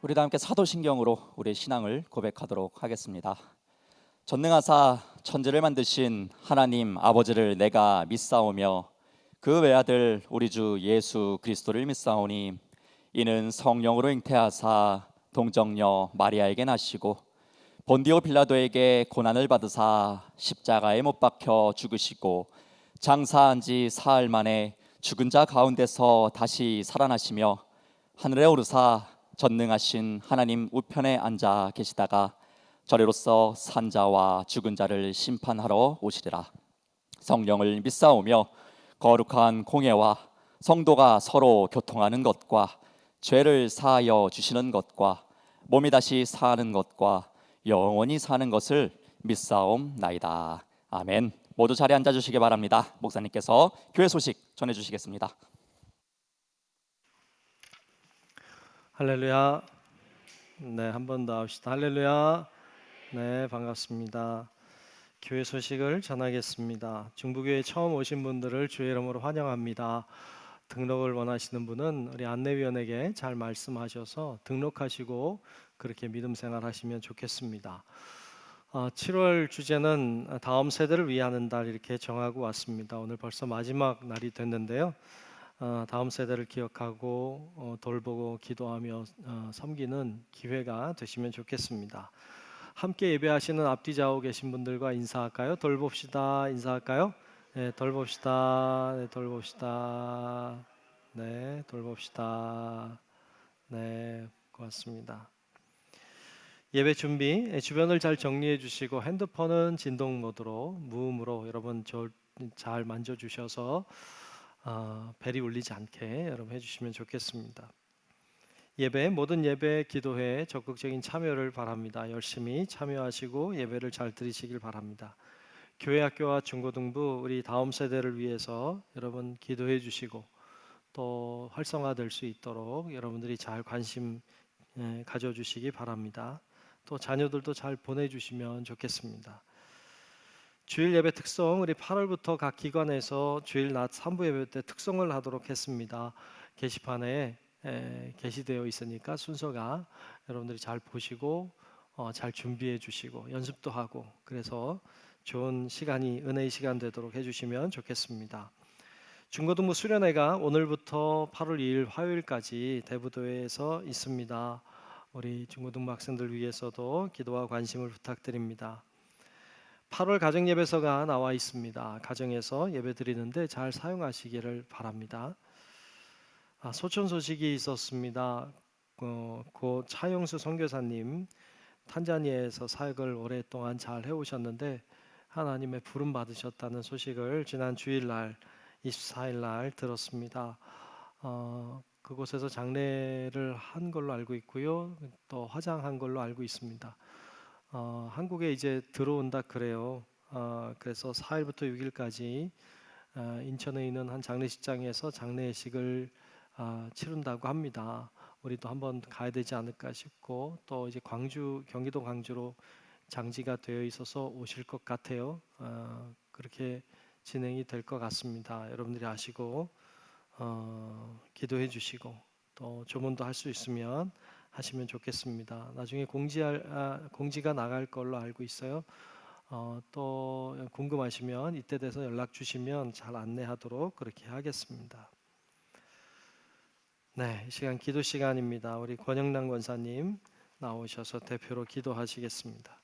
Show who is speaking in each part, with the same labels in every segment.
Speaker 1: 우리 다 함께 사도신경으로 우리의 신앙을 고백하도록 하겠습니다. 전능하사 천지를 만드신 하나님 아버지를 내가 믿사오며 그 외아들 우리 주 예수 그리스도를 믿사오니 이는 성령으로 잉태하사 동정녀 마리아에게 나시고 본디오 빌라도에게 고난을 받으사 십자가에 못 박혀 죽으시고 장사한 지 사흘 만에 죽은 자 가운데서 다시 살아나시며 하늘에 오르사 전능하신 하나님 우편에 앉아 계시다가 저리로서 산 자와 죽은 자를 심판하러 오시리라. 성령을 믿사오며 거룩한 공예와 성도가 서로 교통하는 것과 죄를 사하여 주시는 것과 몸이 다시 사는 것과 영원히 사는 것을 믿사옵나이다. 아멘. 모두 자리에 앉아주시기 바랍니다. 목사님께서 교회 소식 전해주시겠습니다.
Speaker 2: 할렐루야. 네, 한 번 더 합시다. 할렐루야. 네, 반갑습니다. 교회 소식을 전하겠습니다. 중부교회 처음 오신 분들을 주의 이름으로 환영합니다. 등록을 원하시는 분은 우리 안내위원에게 잘 말씀하셔서 등록하시고 그렇게 믿음 생활하시면 좋겠습니다. 7월 주제는 다음 세대를 위하는 달 이렇게 정하고 왔습니다. 오늘 벌써 마지막 날이 됐는데요. 다음 세대를 기억하고 돌보고 기도하며 섬기는 기회가 되시면 좋겠습니다. 함께 예배하시는 앞뒤 좌우 계신 분들과 인사할까요? 돌봅시다. 인사할까요? 네, 돌봅시다. 네, 돌봅시다. 네, 돌봅시다. 네, 고맙습니다. 예배 준비, 주변을 잘 정리해 주시고 핸드폰은 진동 모드로 무음으로 여러분 잘 만져주셔서 벨이 울리지 않게 여러분 해주시면 좋겠습니다. 모든 예배 기도회에 적극적인 참여를 바랍니다. 열심히 참여하시고 예배를 잘 드리시길 바랍니다. 교회 학교와 중고등부 우리 다음 세대를 위해서 여러분 기도해 주시고 또 활성화될 수 있도록 여러분들이 잘 관심 가져주시기 바랍니다. 또 자녀들도 잘 보내주시면 좋겠습니다. 주일 예배 특성 우리 8월부터 각 기관에서 주일 낮 3부 예배 때 특성을 하도록 했습니다. 게시판에 게시되어 있으니까 순서가 여러분들이 잘 보시고 잘 준비해 주시고 연습도 하고 그래서 좋은 시간이 은혜의 시간 되도록 해주시면 좋겠습니다. 중고등부 수련회가 오늘부터 8월 2일 화요일까지 대부도에서 있습니다. 우리 중고등부 학생들 위해서도 기도와 관심을 부탁드립니다. 8월 가정예배서가 나와 있습니다. 가정에서 예배 드리는데 잘 사용하시기를 바랍니다. 소천 소식이 있었습니다. 고 차영수 선교사님 탄자니아에서 사역을 오랫동안 잘 해오셨는데 하나님의 부름 받으셨다는 소식을 지난 주일날 24일날 들었습니다. 그곳에서 장례를 한 걸로 알고 있고요. 또 화장한 걸로 알고 있습니다. 한국에 이제 들어온다 그래요. 그래서 4일부터 6일까지 인천에 있는 한 장례식장에서 장례식을 치른다고 합니다. 우리도 한번 가야 되지 않을까 싶고 또 이제 경기도 광주로 장지가 되어 있어서 오실 것 같아요. 그렇게 진행이 될 것 같습니다. 여러분들이 아시고 기도해 주시고 또 조문도 할 수 있으면 하시면 좋겠습니다. 나중에 공지가 나갈 걸로 알고 있어요. 또 궁금하시면 이때 돼서 연락 주시면 잘 안내하도록 그렇게 하겠습니다. 네, 이 시간 기도 시간입니다. 우리 권영남 권사님 나오셔서 대표로 기도하시겠습니다.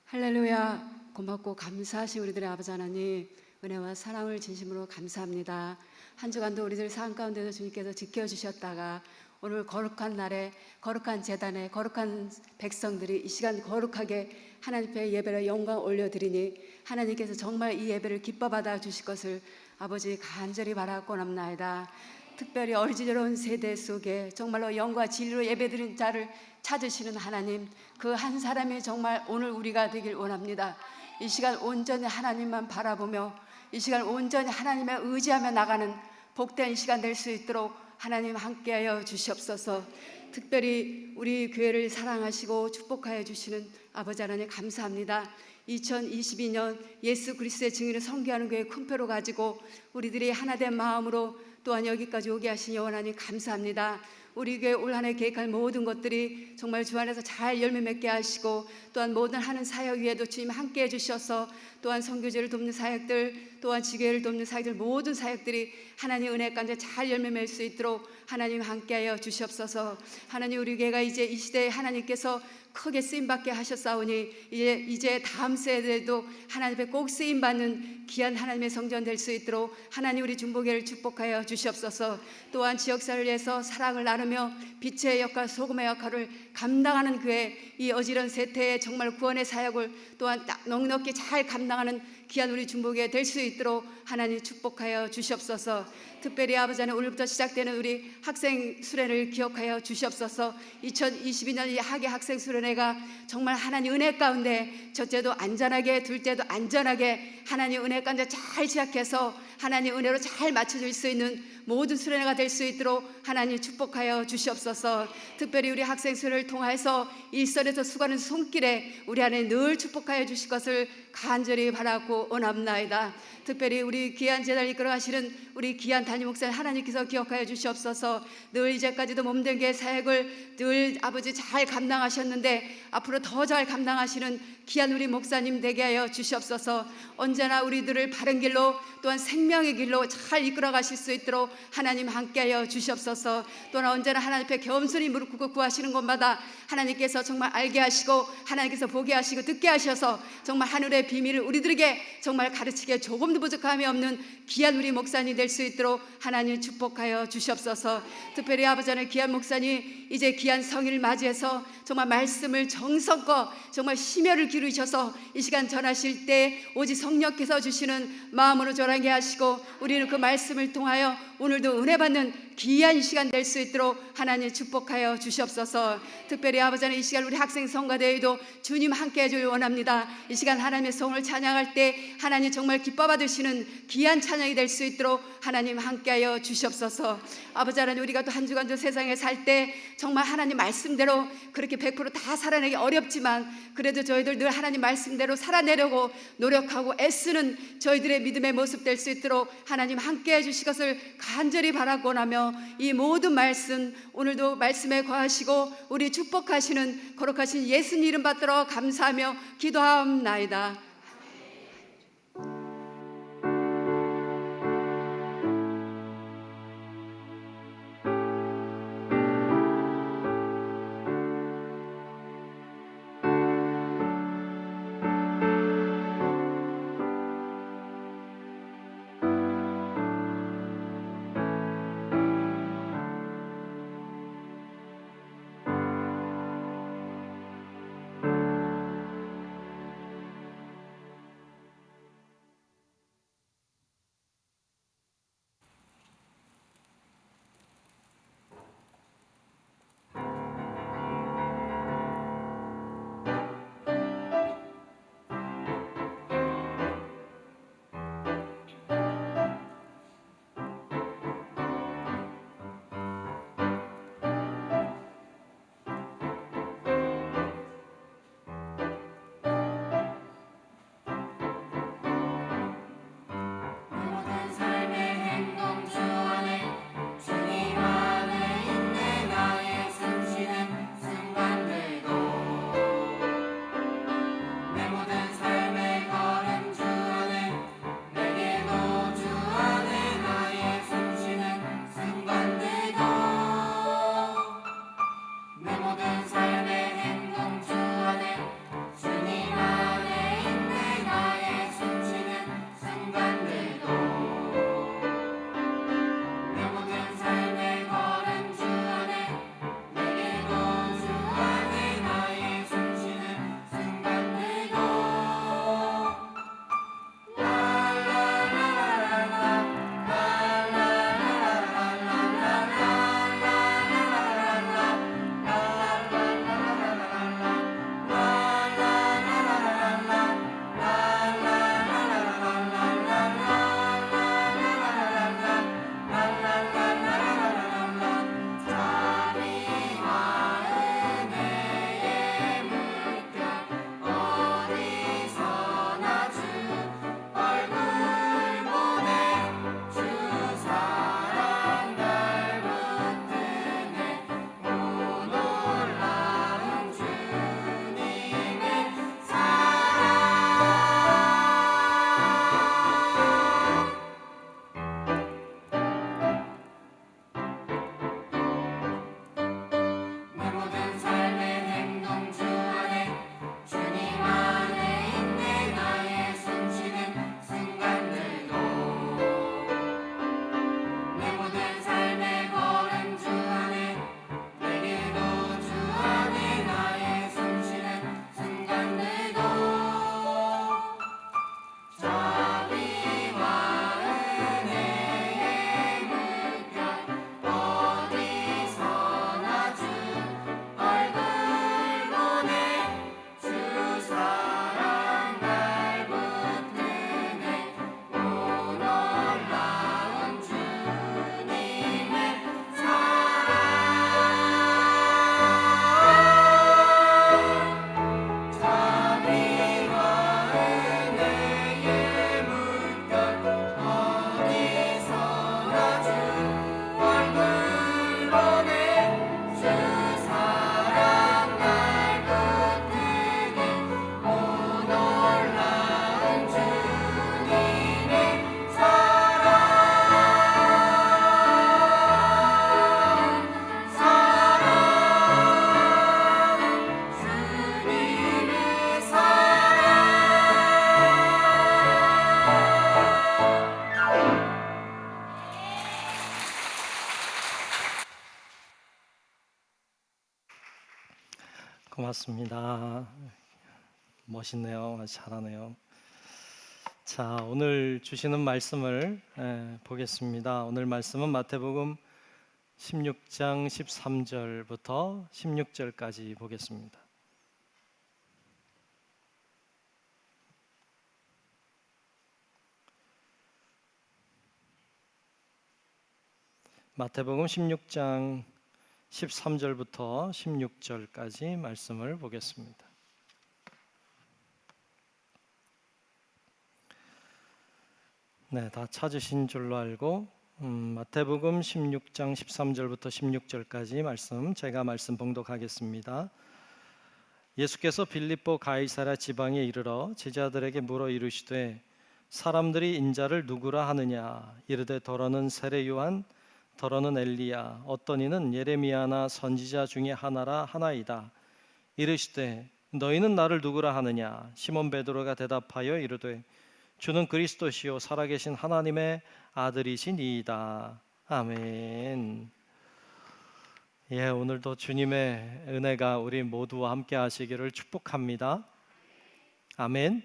Speaker 3: 할렐루야. 고맙고 감사하신 우리들의 아버지 하나님, 은혜와 사랑을 진심으로 감사합니다. 한 주간도 우리들 삶 가운데서 주님께서 지켜주셨다가 오늘 거룩한 날에 거룩한 제단에 거룩한 백성들이 이 시간 거룩하게 하나님 앞에 예배를 영광 올려드리니 하나님께서 정말 이 예배를 기뻐 받아 주실 것을 아버지 간절히 바라고 남나이다. 특별히 어리지러운 세대 속에 정말로 영과 진리로 예배드린 자를 찾으시는 하나님, 그 한 사람이 정말 오늘 우리가 되길 원합니다. 이 시간 온전히 하나님만 바라보며 이 시간 온전히 하나님에 의지하며 나가는 복된 시간 될 수 있도록 하나님 함께하여 주시옵소서. 특별히 우리 교회를 사랑하시고 축복하여 주시는 아버지 하나님 감사합니다. 2022년 예수 그리스도의 증인을 선교하는 교회 큰 표로 가지고 우리들이 하나된 마음으로 또한 여기까지 오게 하신 여호와 하나님 감사합니다. 우리 교회 올 한해 계획할 모든 것들이 정말 주 안에서 잘 열매 맺게 하시고, 또한 모든 하는 사역 위에도 주님 함께 해주셔서 또한 선교제를 돕는 사역들, 또한 지교회를 돕는 사역들, 모든 사역들이 하나님 은혜 가운데 잘 열매 맺을 수 있도록 하나님 함께하여 주시옵소서. 하나님, 우리 교회가 이제 이 시대에 하나님께서 크게 쓰임받게 하셨사오니 이제 다음 세대에도 하나님 앞에 꼭 쓰임받는 귀한 하나님의 성전 될 수 있도록 하나님 우리 중보교회를 축복하여 주시옵소서. 또한 지역사회를 위해서 사랑을 나누며 빛의 역할, 소금의 역할을 감당하는 그의 이 어지러운 세태의 정말 구원의 사역을 또한 넉넉히 잘 감당하는 귀한 우리 중보교회 될 수 있도록 하나님 축복하여 주시옵소서. 특별히 아버지 하나님, 오늘부터 시작되는 우리 학생 수련회를 기억하여 주시옵소서. 2022년 이 학예 학생 수련회가 정말 하나님 은혜 가운데 첫째도 안전하게, 둘째도 안전하게 하나님 은혜 가운데 잘 시작해서 하나님 은혜로 잘 맞춰질 수 있는 모든 수련회가 될 수 있도록 하나님 축복하여 주시옵소서. 특별히 우리 학생 수련회를 통해서 일선에서 수고하는 손길에 우리 안에 늘 축복하여 주실 것을 간절히 바라고 원합나이다. 특별히 우리 귀한 제자를 이끌어가시는 우리 귀한 담임 목사님 하나님께서 기억하여 주시옵소서. 늘 이제까지도 몸된 교회 사역을 늘 아버지 잘 감당하셨는데 앞으로 더 잘 감당하시는 귀한 우리 목사님 되게 하여 주시옵소서. 언제나 우리들을 바른 길로 또한 생명의 길로 잘 이끌어 가실 수 있도록 하나님 함께하여 주시옵소서. 또한 언제나 하나님 앞에 겸손히 무릎 꿇고 구하시는 곳마다 하나님께서 정말 알게 하시고 하나님께서 보게 하시고 듣게 하셔서 정말 하늘의 비밀을 우리들에게 정말 가르치기에 조금도 부족함이 없는 귀한 우리 목사님 될 수 있도록 하나님 축복하여 주시옵소서. 특별히 아버지 하나님, 귀한 목사님 이제 귀한 성일을 맞이해서 정말 말씀을 정성껏 정말 심혈을 기울이셔서 이 시간 전하실 때 오직 성령께서 주시는 마음으로 전하게 하시고 우리는 그 말씀을 통하여 오늘도 은혜 받는 귀한 시간 될 수 있도록 하나님 축복하여 주시옵소서. 특별히 아버지 하나님, 이 시간 우리 학생 성가대회도 주님 함께 해주길 원합니다. 이 시간 하나님의 성을 찬양할 때 하나님 정말 기뻐 받으시는 귀한 찬양이 될 수 있도록 하나님 함께하여 주시옵소서. 아버지 하나님, 우리가 또 한 주간도 세상에 살 때 정말 하나님 말씀대로 그렇게 100%다 살아내기 어렵지만 그래도 저희들 늘 하나님 말씀대로 살아내려고 노력하고 애쓰는 저희들의 믿음의 모습 될 수 있도록 하나님 함께해 주실 것을 간절히 바라고 원하며 이 모든 말씀 오늘도 말씀에 거하시고 우리 축복하시는 거룩하신 예수님 이름 받들어 감사하며 기도하옵나이다.
Speaker 2: 맞습니다. 멋있네요. 잘하네요. 자, 오늘 주시는 말씀을 보겠습니다. 오늘 말씀은 마태복음 16장 13절부터 16절까지 보겠습니다. 마태복음 16장 13절부터 16절까지 말씀을 보겠습니다. 네, 다 찾으신 줄로 알고 마태복음 16장 13절부터 16절까지 말씀 제가 말씀 봉독하겠습니다. 예수께서 빌립보 가이사랴 지방에 이르러 제자들에게 물어 이르시되 사람들이 인자를 누구라 하느냐 이르되 더러는 세례 요한 더러는 엘리야 어떤 이는 예레미야나 선지자 중에 하나라 하나이다. 이르시되 너희는 나를 누구라 하느냐 시몬 베드로가 대답하여 이르되 주는 그리스도시요 살아계신 하나님의 아들이시니이다. 아멘. 예, 오늘도 주님의 은혜가 우리 모두와 함께 하시기를 축복합니다. 아멘.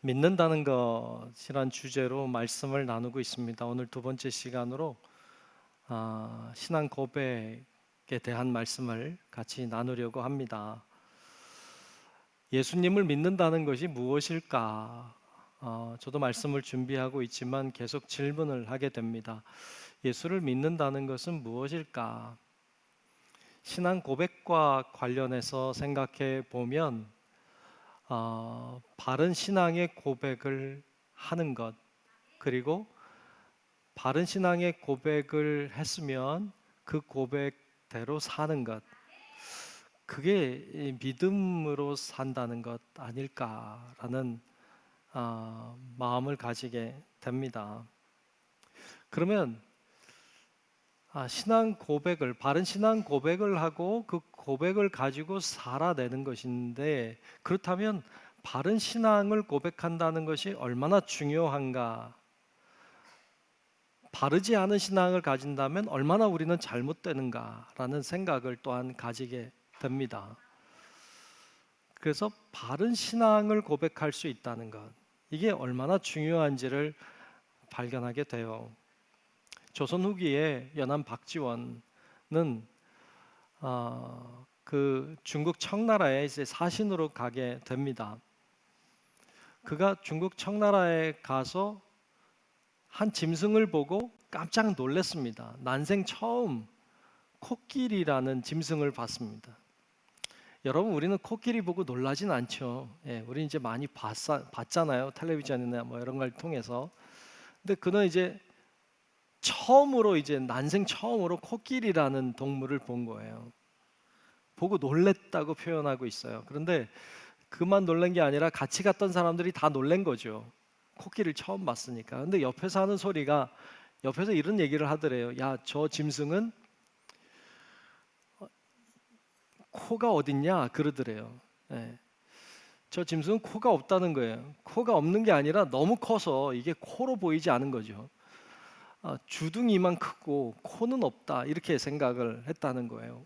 Speaker 2: 믿는다는 것이란 주제로 말씀을 나누고 있습니다. 오늘 두 번째 시간으로 신앙 고백에 대한 말씀을 같이 나누려고 합니다. 예수님을 믿는다는 것이 무엇일까? 저도 말씀을 준비하고 있지만 계속 질문을 하게 됩니다. 예수를 믿는다는 것은 무엇일까? 신앙 고백과 관련해서 생각해 보면 바른 신앙의 고백을 하는 것, 그리고 바른 신앙의 고백을 했으면 그 고백대로 사는 것, 그게 믿음으로 산다는 것 아닐까라는 마음을 가지게 됩니다. 그러면 신앙 고백을, 바른 신앙 고백을 하고 그 고백을 가지고 살아내는 것인데, 그렇다면 바른 신앙을 고백한다는 것이 얼마나 중요한가? 바르지 않은 신앙을 가진다면 얼마나 우리는 잘못되는가라는 생각을 또한 가지게 됩니다. 그래서 바른 신앙을 고백할 수 있다는 것, 이게 얼마나 중요한지를 발견하게 돼요. 조선 후기에 연안 박지원은 그 중국 청나라에 이제 사신으로 가게 됩니다. 그가 중국 청나라에 가서 한 짐승을 보고 깜짝 놀랐습니다. 난생 처음 코끼리라는 짐승을 봤습니다. 여러분, 우리는 코끼리 보고 놀라진 않죠. 예, 우리 이제 많이 봤잖아요. 텔레비전이나 뭐 이런 걸 통해서. 근데 그는 이제 처음으로, 이제 난생 처음으로 코끼리라는 동물을 본 거예요. 보고 놀랬다고 표현하고 있어요. 그런데 그만 놀란 게 아니라 같이 갔던 사람들이 다 놀란 거죠. 코끼리를 처음 봤으니까. 근데 옆에서 하는 소리가, 옆에서 이런 얘기를 하더래요. 야, 저 짐승은 코가 어딨냐 그러더래요. 네. 저 짐승은 코가 없다는 거예요. 코가 없는 게 아니라 너무 커서 이게 코로 보이지 않은 거죠. 주둥이만 크고 코는 없다, 이렇게 생각을 했다는 거예요.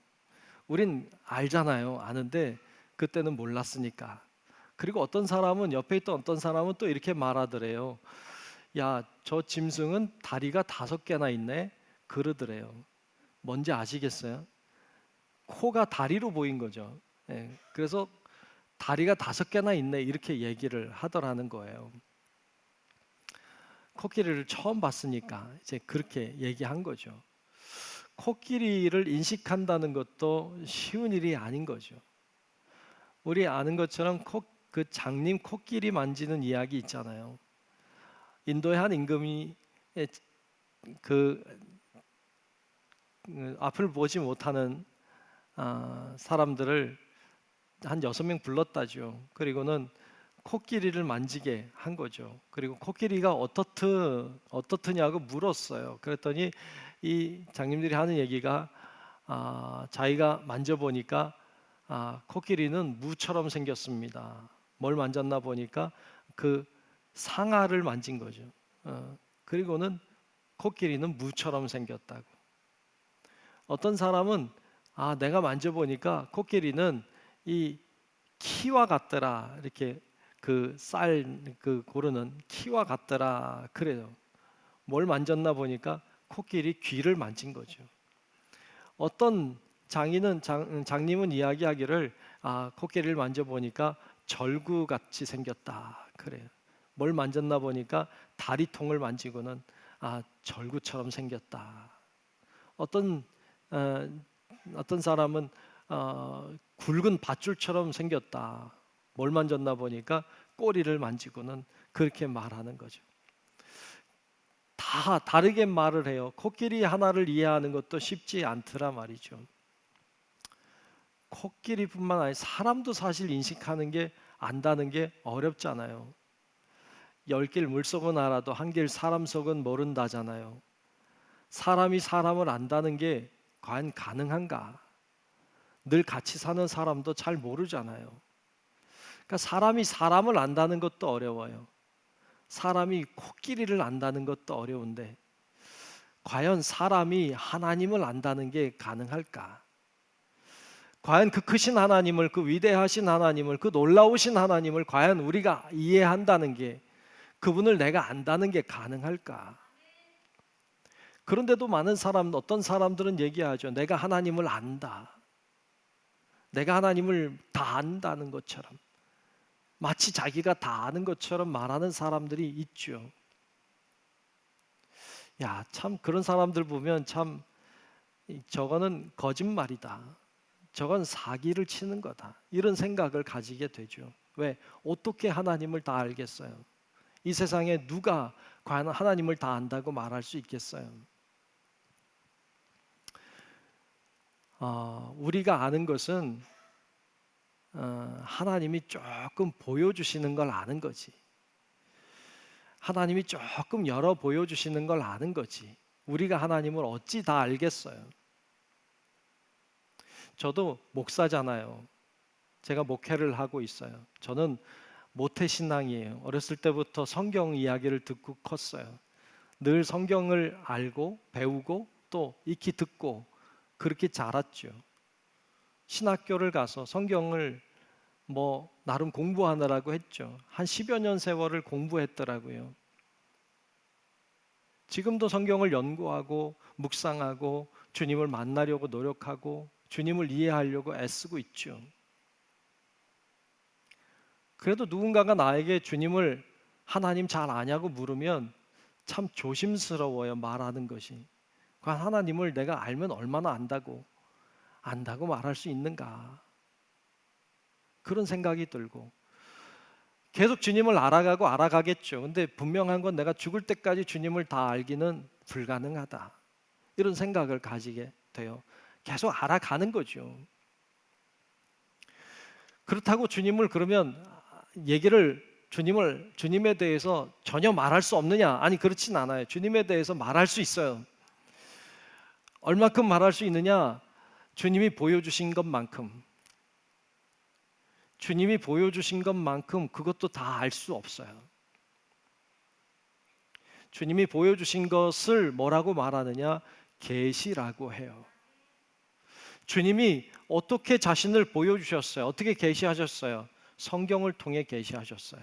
Speaker 2: 우린 알잖아요. 아는데 그때는 몰랐으니까. 그리고 어떤 사람은, 옆에 있던 어떤 사람은 또 이렇게 말하더래요. 야, 저 짐승은 다리가 5개나 있네 그러더래요. 뭔지 아시겠어요? 코가 다리로 보인 거죠. 예, 그래서 다리가 5개나 있네 이렇게 얘기를 하더라는 거예요. 코끼리를 처음 봤으니까 이제 그렇게 얘기한 거죠. 코끼리를 인식한다는 것도 쉬운 일이 아닌 거죠. 우리 아는 것처럼 그 장님 코끼리 만지는 이야기 있잖아요. 인도의 한 임금이 그 앞을 보지 못하는 사람들을 한 6명 불렀다죠. 그리고는 코끼리를 만지게 한 거죠. 그리고 코끼리가 어떻느냐고 물었어요. 그랬더니 이 장님들이 하는 얘기가 자기가 만져보니까 코끼리는 무처럼 생겼습니다. 뭘 만졌나 보니까 그 상아를 만진 거죠. 그리고는 코끼리는 무처럼 생겼다고. 어떤 사람은 내가 만져보니까 코끼리는 이 키와 같더라. 이렇게 그 쌀 그 고르는 키와 같더라. 그래요. 뭘 만졌나 보니까 코끼리 귀를 만진 거죠. 어떤 장님은 이야기하기를 코끼리를 만져보니까 절구같이 생겼다. 그래요. 뭘 만졌나 보니까 다리통을 만지고는 절구처럼 생겼다. 어떤 사람은 굵은 밧줄처럼 생겼다. 뭘 만졌나 보니까 꼬리를 만지고는 그렇게 말하는 거죠. 다 다르게 말을 해요. 코끼리 하나를 이해하는 것도 쉽지 않더라 말이죠. 코끼리뿐만 아니라 사람도 사실 인식하는 게 안다는 게 어렵잖아요. 10길 물속은 알아도 1길 사람 속은 모른다잖아요. 사람이 사람을 안다는 게 과연 가능한가? 늘 같이 사는 사람도 잘 모르잖아요. 그러니까 사람이 사람을 안다는 것도 어려워요. 사람이 코끼리를 안다는 것도 어려운데 과연 사람이 하나님을 안다는 게 가능할까? 과연 그 크신 하나님을, 그 위대하신 하나님을, 그 놀라우신 하나님을 과연 우리가 이해한다는 게, 그분을 내가 안다는 게 가능할까? 그런데도 어떤 사람들은 얘기하죠. 내가 하나님을 안다. 내가 하나님을 다 안다는 것처럼, 마치 자기가 다 아는 것처럼 말하는 사람들이 있죠. 참 그런 사람들 보면 참 저거는 거짓말이다. 저건 사기를 치는 거다. 이런 생각을 가지게 되죠. 왜? 어떻게 하나님을 다 알겠어요? 이 세상에 누가 과연 하나님을 다 안다고 말할 수 있겠어요? 우리가 아는 것은 하나님이 조금 보여주시는 걸 아는 거지. 하나님이 조금 열어 보여주시는 걸 아는 거지. 우리가 하나님을 어찌 다 알겠어요? 저도 목사잖아요. 제가 목회를 하고 있어요. 저는 모태신앙이에요. 어렸을 때부터 성경 이야기를 듣고 컸어요. 늘 성경을 알고 배우고 또 익히 듣고 그렇게 자랐죠. 신학교를 가서 성경을 나름 공부하느라고 했죠. 한 10여 년 세월을 공부했더라고요. 지금도 성경을 연구하고 묵상하고 주님을 만나려고 노력하고 주님을 이해하려고 애쓰고 있죠. 그래도 누군가가 나에게 주님을 하나님 잘 아냐고 물으면 참 조심스러워요, 말하는 것이. 과연 하나님을 내가 알면 얼마나 안다고 말할 수 있는가? 그런 생각이 들고 계속 주님을 알아가겠죠. 근데 분명한 건 내가 죽을 때까지 주님을 다 알기는 불가능하다. 이런 생각을 가지게 돼요. 계속 알아가는 거죠. 그렇다고 주님을 그러면 주님에 대해서 전혀 말할 수 없느냐? 아니, 그렇진 않아요. 주님에 대해서 말할 수 있어요. 얼마큼 말할 수 있느냐? 주님이 보여주신 것만큼. 주님이 보여주신 것만큼 그것도 다 알 수 없어요. 주님이 보여주신 것을 뭐라고 말하느냐? 계시라고 해요. 주님이 어떻게 자신을 보여주셨어요? 어떻게 계시하셨어요? 성경을 통해 계시하셨어요.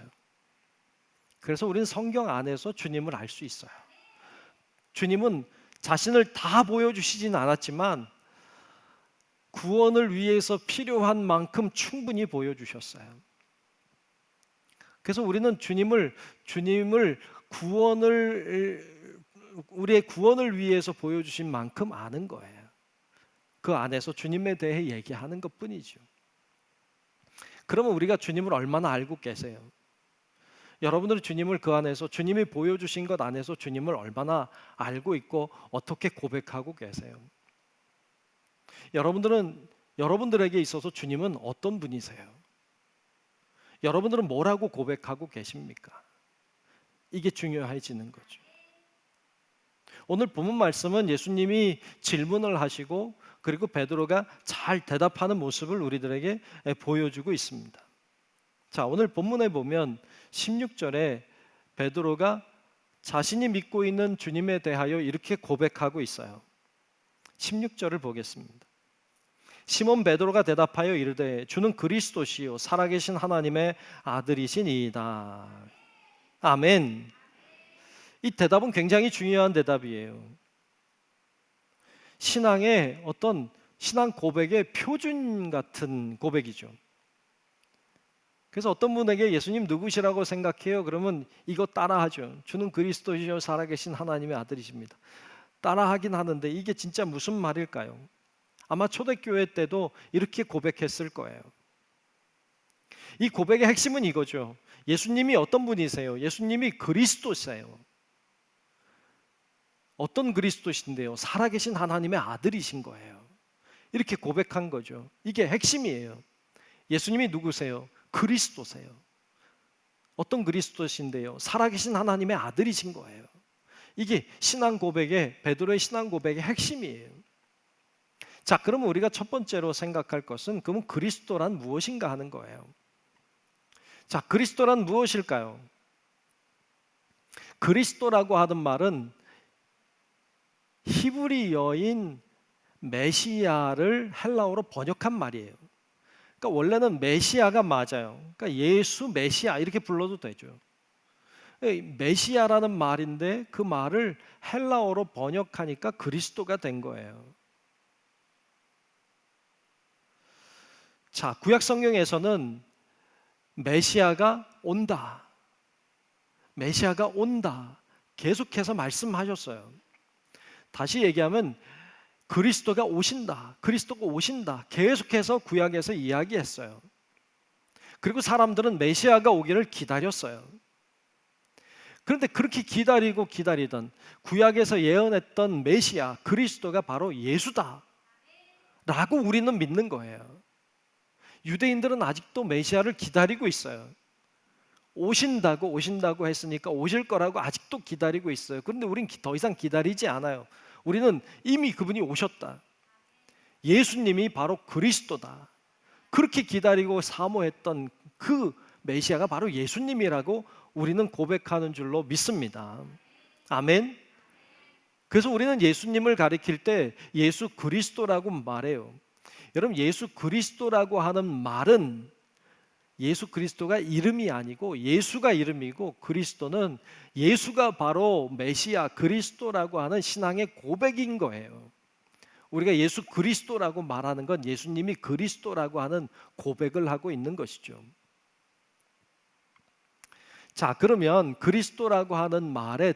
Speaker 2: 그래서 우리는 성경 안에서 주님을 알 수 있어요. 주님은 자신을 다 보여주시진 않았지만 구원을 위해서 필요한 만큼 충분히 보여주셨어요. 그래서 우리는 우리의 구원을 위해서 보여주신 만큼 아는 거예요. 그 안에서 주님에 대해 얘기하는 것뿐이죠. 그러면 우리가 주님을 얼마나 알고 계세요? 여러분들은 주님을 그 안에서, 주님이 보여주신 것 안에서 주님을 얼마나 알고 있고 어떻게 고백하고 계세요? 여러분들에게 있어서 주님은 어떤 분이세요? 여러분들은 뭐라고 고백하고 계십니까? 이게 중요해지는 거죠. 오늘 본문 말씀은 예수님이 질문을 하시고 그리고 베드로가 잘 대답하는 모습을 우리들에게 보여주고 있습니다. 자, 오늘 본문에 보면 16절에 베드로가 자신이 믿고 있는 주님에 대하여 이렇게 고백하고 있어요. 16절을 보겠습니다. 시몬 베드로가 대답하여 이르되 주는 그리스도시요 살아계신 하나님의 아들이시니이다. 아멘. 이 대답은 굉장히 중요한 대답이에요. 신앙의 어떤 신앙 고백의 표준 같은 고백이죠. 그래서 어떤 분에게 예수님 누구시라고 생각해요? 그러면 이거 따라하죠. 주는 그리스도시요 살아계신 하나님의 아들이십니다. 따라하긴 하는데 이게 진짜 무슨 말일까요? 아마 초대교회 때도 이렇게 고백했을 거예요. 이 고백의 핵심은 이거죠. 예수님이 어떤 분이세요? 예수님이 그리스도세요. 어떤 그리스도신데요? 살아계신 하나님의 아들이신 거예요. 이렇게 고백한 거죠. 이게 핵심이에요. 예수님이 누구세요? 그리스도세요. 어떤 그리스도신데요? 살아계신 하나님의 아들이신 거예요. 이게 신앙 고백의 베드로의 신앙 고백의 핵심이에요. 자, 그러면 우리가 첫 번째로 생각할 것은 그러면 그리스도란 무엇인가 하는 거예요. 자, 그리스도란 무엇일까요? 그리스도라고 하는 말은 히브리어인 메시아를 헬라어로 번역한 말이에요. 그러니까 원래는 메시아가 맞아요. 그러니까 예수 메시아 이렇게 불러도 되죠. 메시아라는 말인데 그 말을 헬라어로 번역하니까 그리스도가 된 거예요. 자, 구약 성경에서는 메시아가 온다. 메시아가 온다. 계속해서 말씀하셨어요. 다시 얘기하면 그리스도가 오신다. 그리스도가 오신다. 계속해서 구약에서 이야기했어요. 그리고 사람들은 메시아가 오기를 기다렸어요. 그런데 그렇게 기다리고 기다리던 구약에서 예언했던 메시아 그리스도가 바로 예수다 라고 우리는 믿는 거예요. 유대인들은 아직도 메시아를 기다리고 있어요. 오신다고 했으니까 오실 거라고 아직도 기다리고 있어요. 그런데 우린 더 이상 기다리지 않아요. 우리는 이미 그분이 오셨다. 예수님이 바로 그리스도다. 그렇게 기다리고 사모했던 그 메시아가 바로 예수님이라고 우리는 고백하는 줄로 믿습니다. 아멘. 그래서 우리는 예수님을 가리킬 때 예수 그리스도라고 말해요. 여러분, 예수 그리스도라고 하는 말은 예수 그리스도가 이름이 아니고 예수가 이름이고 그리스도는 예수가 바로 메시아 그리스도라고 하는 신앙의 고백인 거예요. 우리가 예수 그리스도라고 말하는 건 예수님이 그리스도라고 하는 고백을 하고 있는 것이죠. 자, 그러면 그리스도라고 하는 말의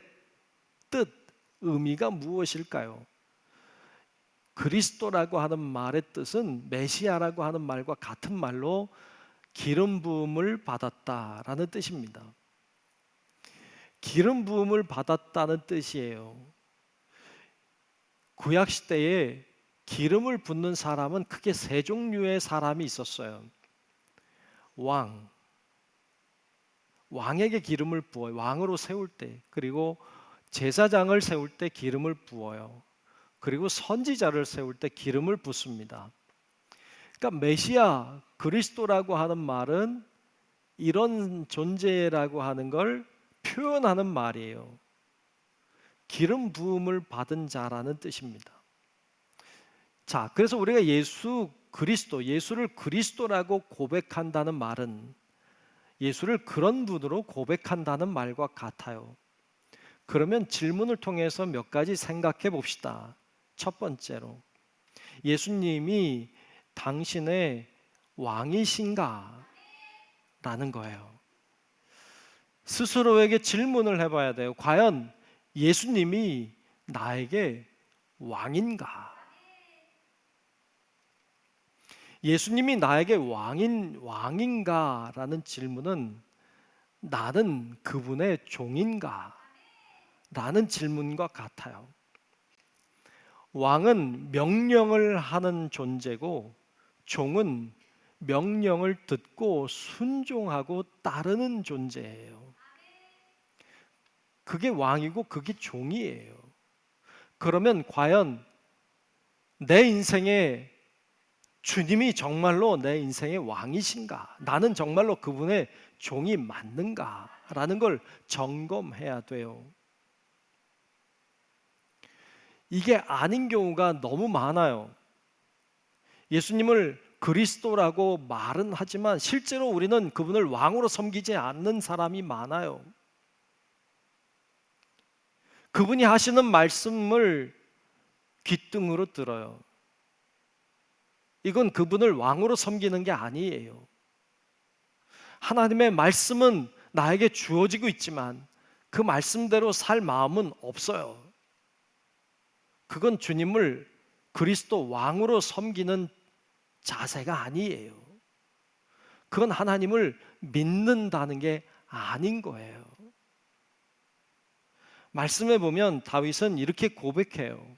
Speaker 2: 뜻, 의미가 무엇일까요? 그리스도라고 하는 말의 뜻은 메시아라고 하는 말과 같은 말로 기름 부음을 받았다라는 뜻입니다. 기름 부음을 받았다는 뜻이에요. 구약 시대에 기름을 붓는 사람은 크게 세 종류의 사람이 있었어요. 왕에게 기름을 부어요. 왕으로 세울 때. 그리고 제사장을 세울 때 기름을 부어요. 그리고 선지자를 세울 때 기름을 붓습니다. 그러니까 메시아 그리스도라고 하는 말은 이런 존재라고 하는 걸 표현하는 말이에요. 기름 부음을 받은 자라는 뜻입니다. 자, 그래서 우리가 예수 그리스도, 예수를 그리스도라고 고백한다는 말은 예수를 그런 분으로 고백한다는 말과 같아요. 그러면 질문을 통해서 몇 가지 생각해 봅시다. 첫 번째로, 예수님이 당신의 왕이신가? 라는 거예요. 스스로에게 질문을 해봐야 돼요. 과연 예수님이 나에게 왕인가? 예수님이 나에게 왕인가? 라는 질문은 나는 그분의 종인가? 라는 질문과 같아요. 왕은 명령을 하는 존재고 종은 명령을 듣고 순종하고 따르는 존재예요. 그게 왕이고 그게 종이에요. 그러면 과연 내 인생에 주님이 정말로 내 인생의 왕이신가? 나는 정말로 그분의 종이 맞는가? 라는 걸 점검해야 돼요. 이게 아닌 경우가 너무 많아요. 예수님을 그리스도라고 말은 하지만 실제로 우리는 그분을 왕으로 섬기지 않는 사람이 많아요. 그분이 하시는 말씀을 귓등으로 들어요. 이건 그분을 왕으로 섬기는 게 아니에요. 하나님의 말씀은 나에게 주어지고 있지만 그 말씀대로 살 마음은 없어요. 그건 주님을 그리스도 왕으로 섬기는 자세가 아니에요. 그건 하나님을 믿는다는 게 아닌 거예요. 말씀에 보면 다윗은 이렇게 고백해요.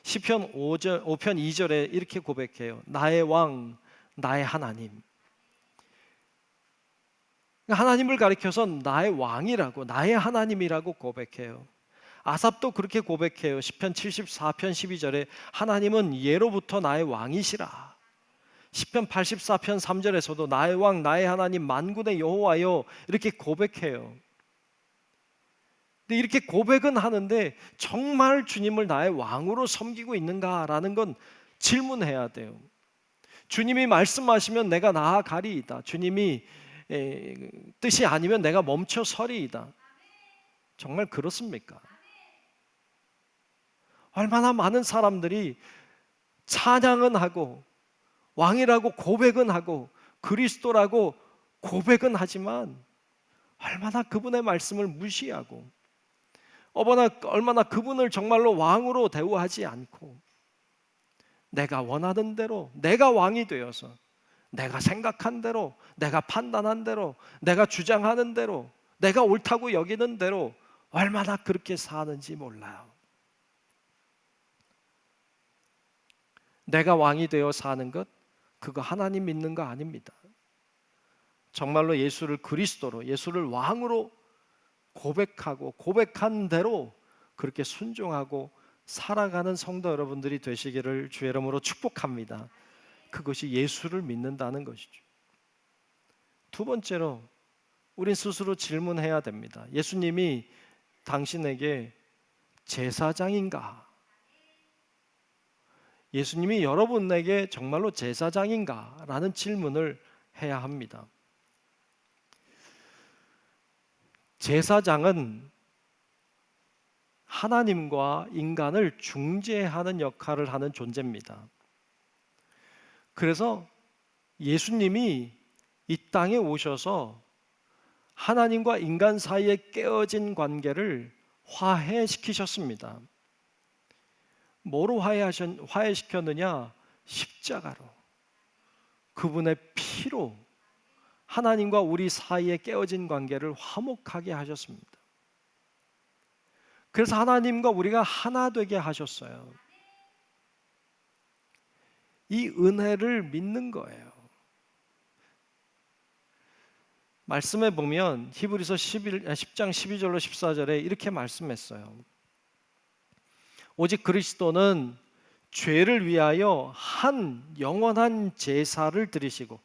Speaker 2: 시편 5편 2절에 이렇게 고백해요. 나의 왕, 나의 하나님. 하나님을 가리켜서 나의 왕이라고, 나의 하나님이라고 고백해요. 아삽도 그렇게 고백해요. 시편 74편 12절에 하나님은 예로부터 나의 왕이시라. 시편 84편 3절에서도 나의 왕, 나의 하나님, 만군의 여호와여 이렇게 고백해요. 근데 이렇게 고백은 하는데 정말 주님을 나의 왕으로 섬기고 있는가라는 건 질문해야 돼요. 주님이 말씀하시면 내가 나아가리이다. 주님이 뜻이 아니면 내가 멈춰 서리이다. 정말 그렇습니까? 얼마나 많은 사람들이 찬양은 하고 왕이라고 고백은 하고 그리스도라고 고백은 하지만 얼마나 그분의 말씀을 무시하고 얼마나 그분을 정말로 왕으로 대우하지 않고 내가 원하는 대로 내가 왕이 되어서 내가 생각한 대로 내가 판단한 대로 내가 주장하는 대로 내가 옳다고 여기는 대로 얼마나 그렇게 사는지 몰라요. 내가 왕이 되어 사는 것 그거 하나님 믿는 거 아닙니다. 정말로 예수를 그리스도로 예수를 왕으로 고백하고 고백한 대로 그렇게 순종하고 살아가는 성도 여러분들이 되시기를 주의 이름으로 축복합니다. 그것이 예수를 믿는다는 것이죠. 두 번째로 우린 스스로 질문해야 됩니다. 예수님이 당신에게 제사장인가? 예수님이 여러분에게 정말로 제사장인가? 라는 질문을 해야 합니다. 제사장은 하나님과 인간을 중재하는 역할을 하는 존재입니다. 그래서 예수님이 이 땅에 오셔서 하나님과 인간 사이에 깨어진 관계를 화해시키셨습니다. 뭐로 화해시켰느냐? 십자가로. 그분의 피로 하나님과 우리 사이에 깨어진 관계를 화목하게 하셨습니다. 그래서 하나님과 우리가 하나 되게 하셨어요. 이 은혜를 믿는 거예요. 말씀에 보면 히브리서 10장 12절로 14절에 이렇게 말씀했어요. 오직 그리스도는 죄를 위하여 한 영원한 제사를 드리시고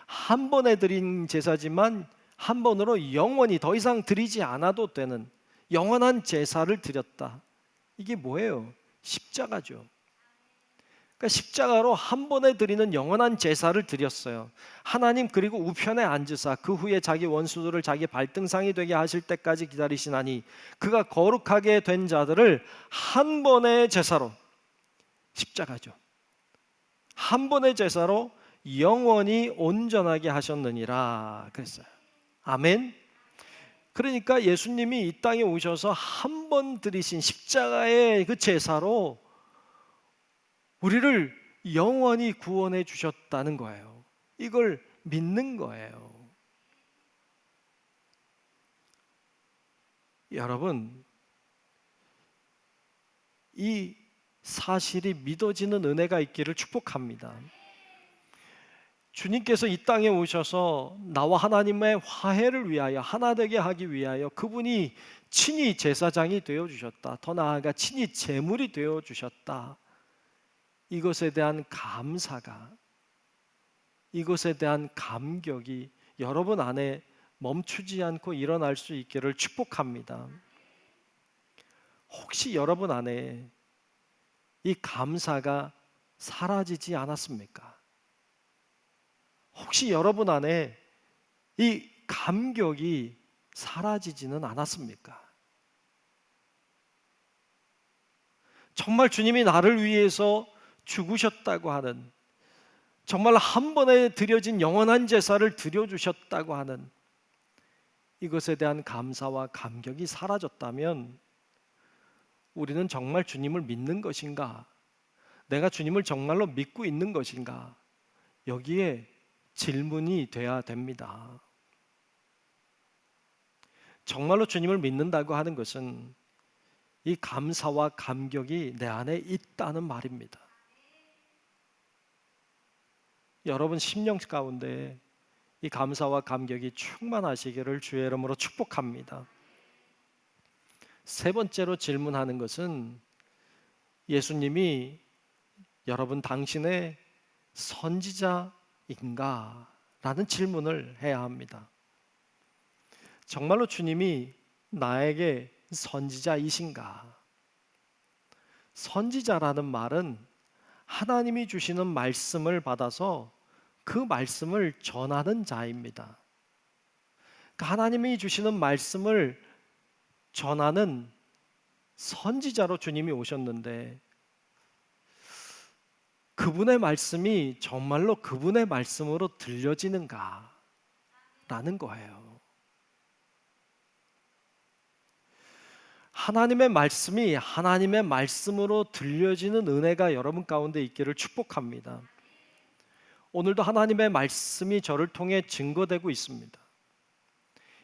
Speaker 2: 한 번에 드린 제사지만 한 번으로 영원히 더 이상 드리지 않아도 되는 영원한 제사를 드렸다. 이게 뭐예요? 십자가죠. 그러니까 십자가로 한 번에 드리는 영원한 제사를 드렸어요. 하나님 그리고 우편에 앉으사 그 후에 자기 원수들을 자기 발등상이 되게 하실 때까지 기다리시나니 그가 거룩하게 된 자들을 한 번의 제사로 십자가죠. 한 번의 제사로 영원히 온전하게 하셨느니라 그랬어요. 아멘. 그러니까 예수님이 이 땅에 오셔서 한 번 드리신 십자가의 그 제사로 우리를 영원히 구원해 주셨다는 거예요. 이걸 믿는 거예요. 여러분, 이 사실이 믿어지는 은혜가 있기를 축복합니다. 주님께서 이 땅에 오셔서 나와 하나님의 화해를 위하여 하나 되게 하기 위하여 그분이 친히 제사장이 되어 주셨다. 더 나아가 친히 제물이 되어 주셨다. 이것에 대한 감사가, 이것에 대한 감격이 여러분 안에 멈추지 않고 일어날 수 있기를 축복합니다. 혹시 여러분 안에 이 감사가 사라지지 않았습니까? 혹시 여러분 안에 이 감격이 사라지지는 않았습니까? 정말 주님이 나를 위해서 죽으셨다고 하는, 정말 한 번에 드려진 영원한 제사를 드려주셨다고 하는 이것에 대한 감사와 감격이 사라졌다면 우리는 정말 주님을 믿는 것인가? 내가 주님을 정말로 믿고 있는 것인가? 여기에 질문이 돼야 됩니다. 정말로 주님을 믿는다고 하는 것은 이 감사와 감격이 내 안에 있다는 말입니다. 여러분 심령 가운데 이 감사와 감격이 충만하시기를 주의 이름으로 축복합니다. 세 번째로 질문하는 것은 예수님이 여러분 당신의 선지자인가? 라는 질문을 해야 합니다. 정말로 주님이 나에게 선지자이신가? 선지자라는 말은 하나님이 주시는 말씀을 받아서 그 말씀을 전하는 자입니다. 하나님이 주시는 말씀을 전하는 선지자로 주님이 오셨는데 그분의 말씀이 정말로 그분의 말씀으로 들려지는가? 라는 거예요. 하나님의 말씀이 하나님의 말씀으로 들려지는 은혜가 여러분 가운데 있기를 축복합니다. 오늘도 하나님의 말씀이 저를 통해 증거되고 있습니다.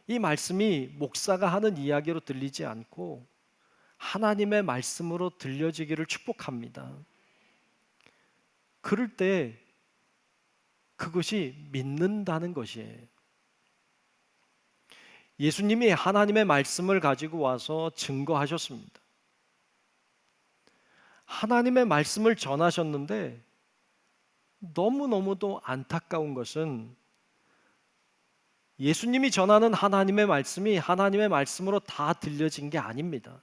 Speaker 2: 이 말씀이 목사가 하는 이야기로 들리지 않고 하나님의 말씀으로 들려지기를 축복합니다. 그럴 때 그것이 믿는다는 것이에요. 예수님이 하나님의 말씀을 가지고 와서 증거하셨습니다. 하나님의 말씀을 전하셨는데 너무너무도 안타까운 것은 예수님이 전하는 하나님의 말씀이 하나님의 말씀으로 다 들려진 게 아닙니다.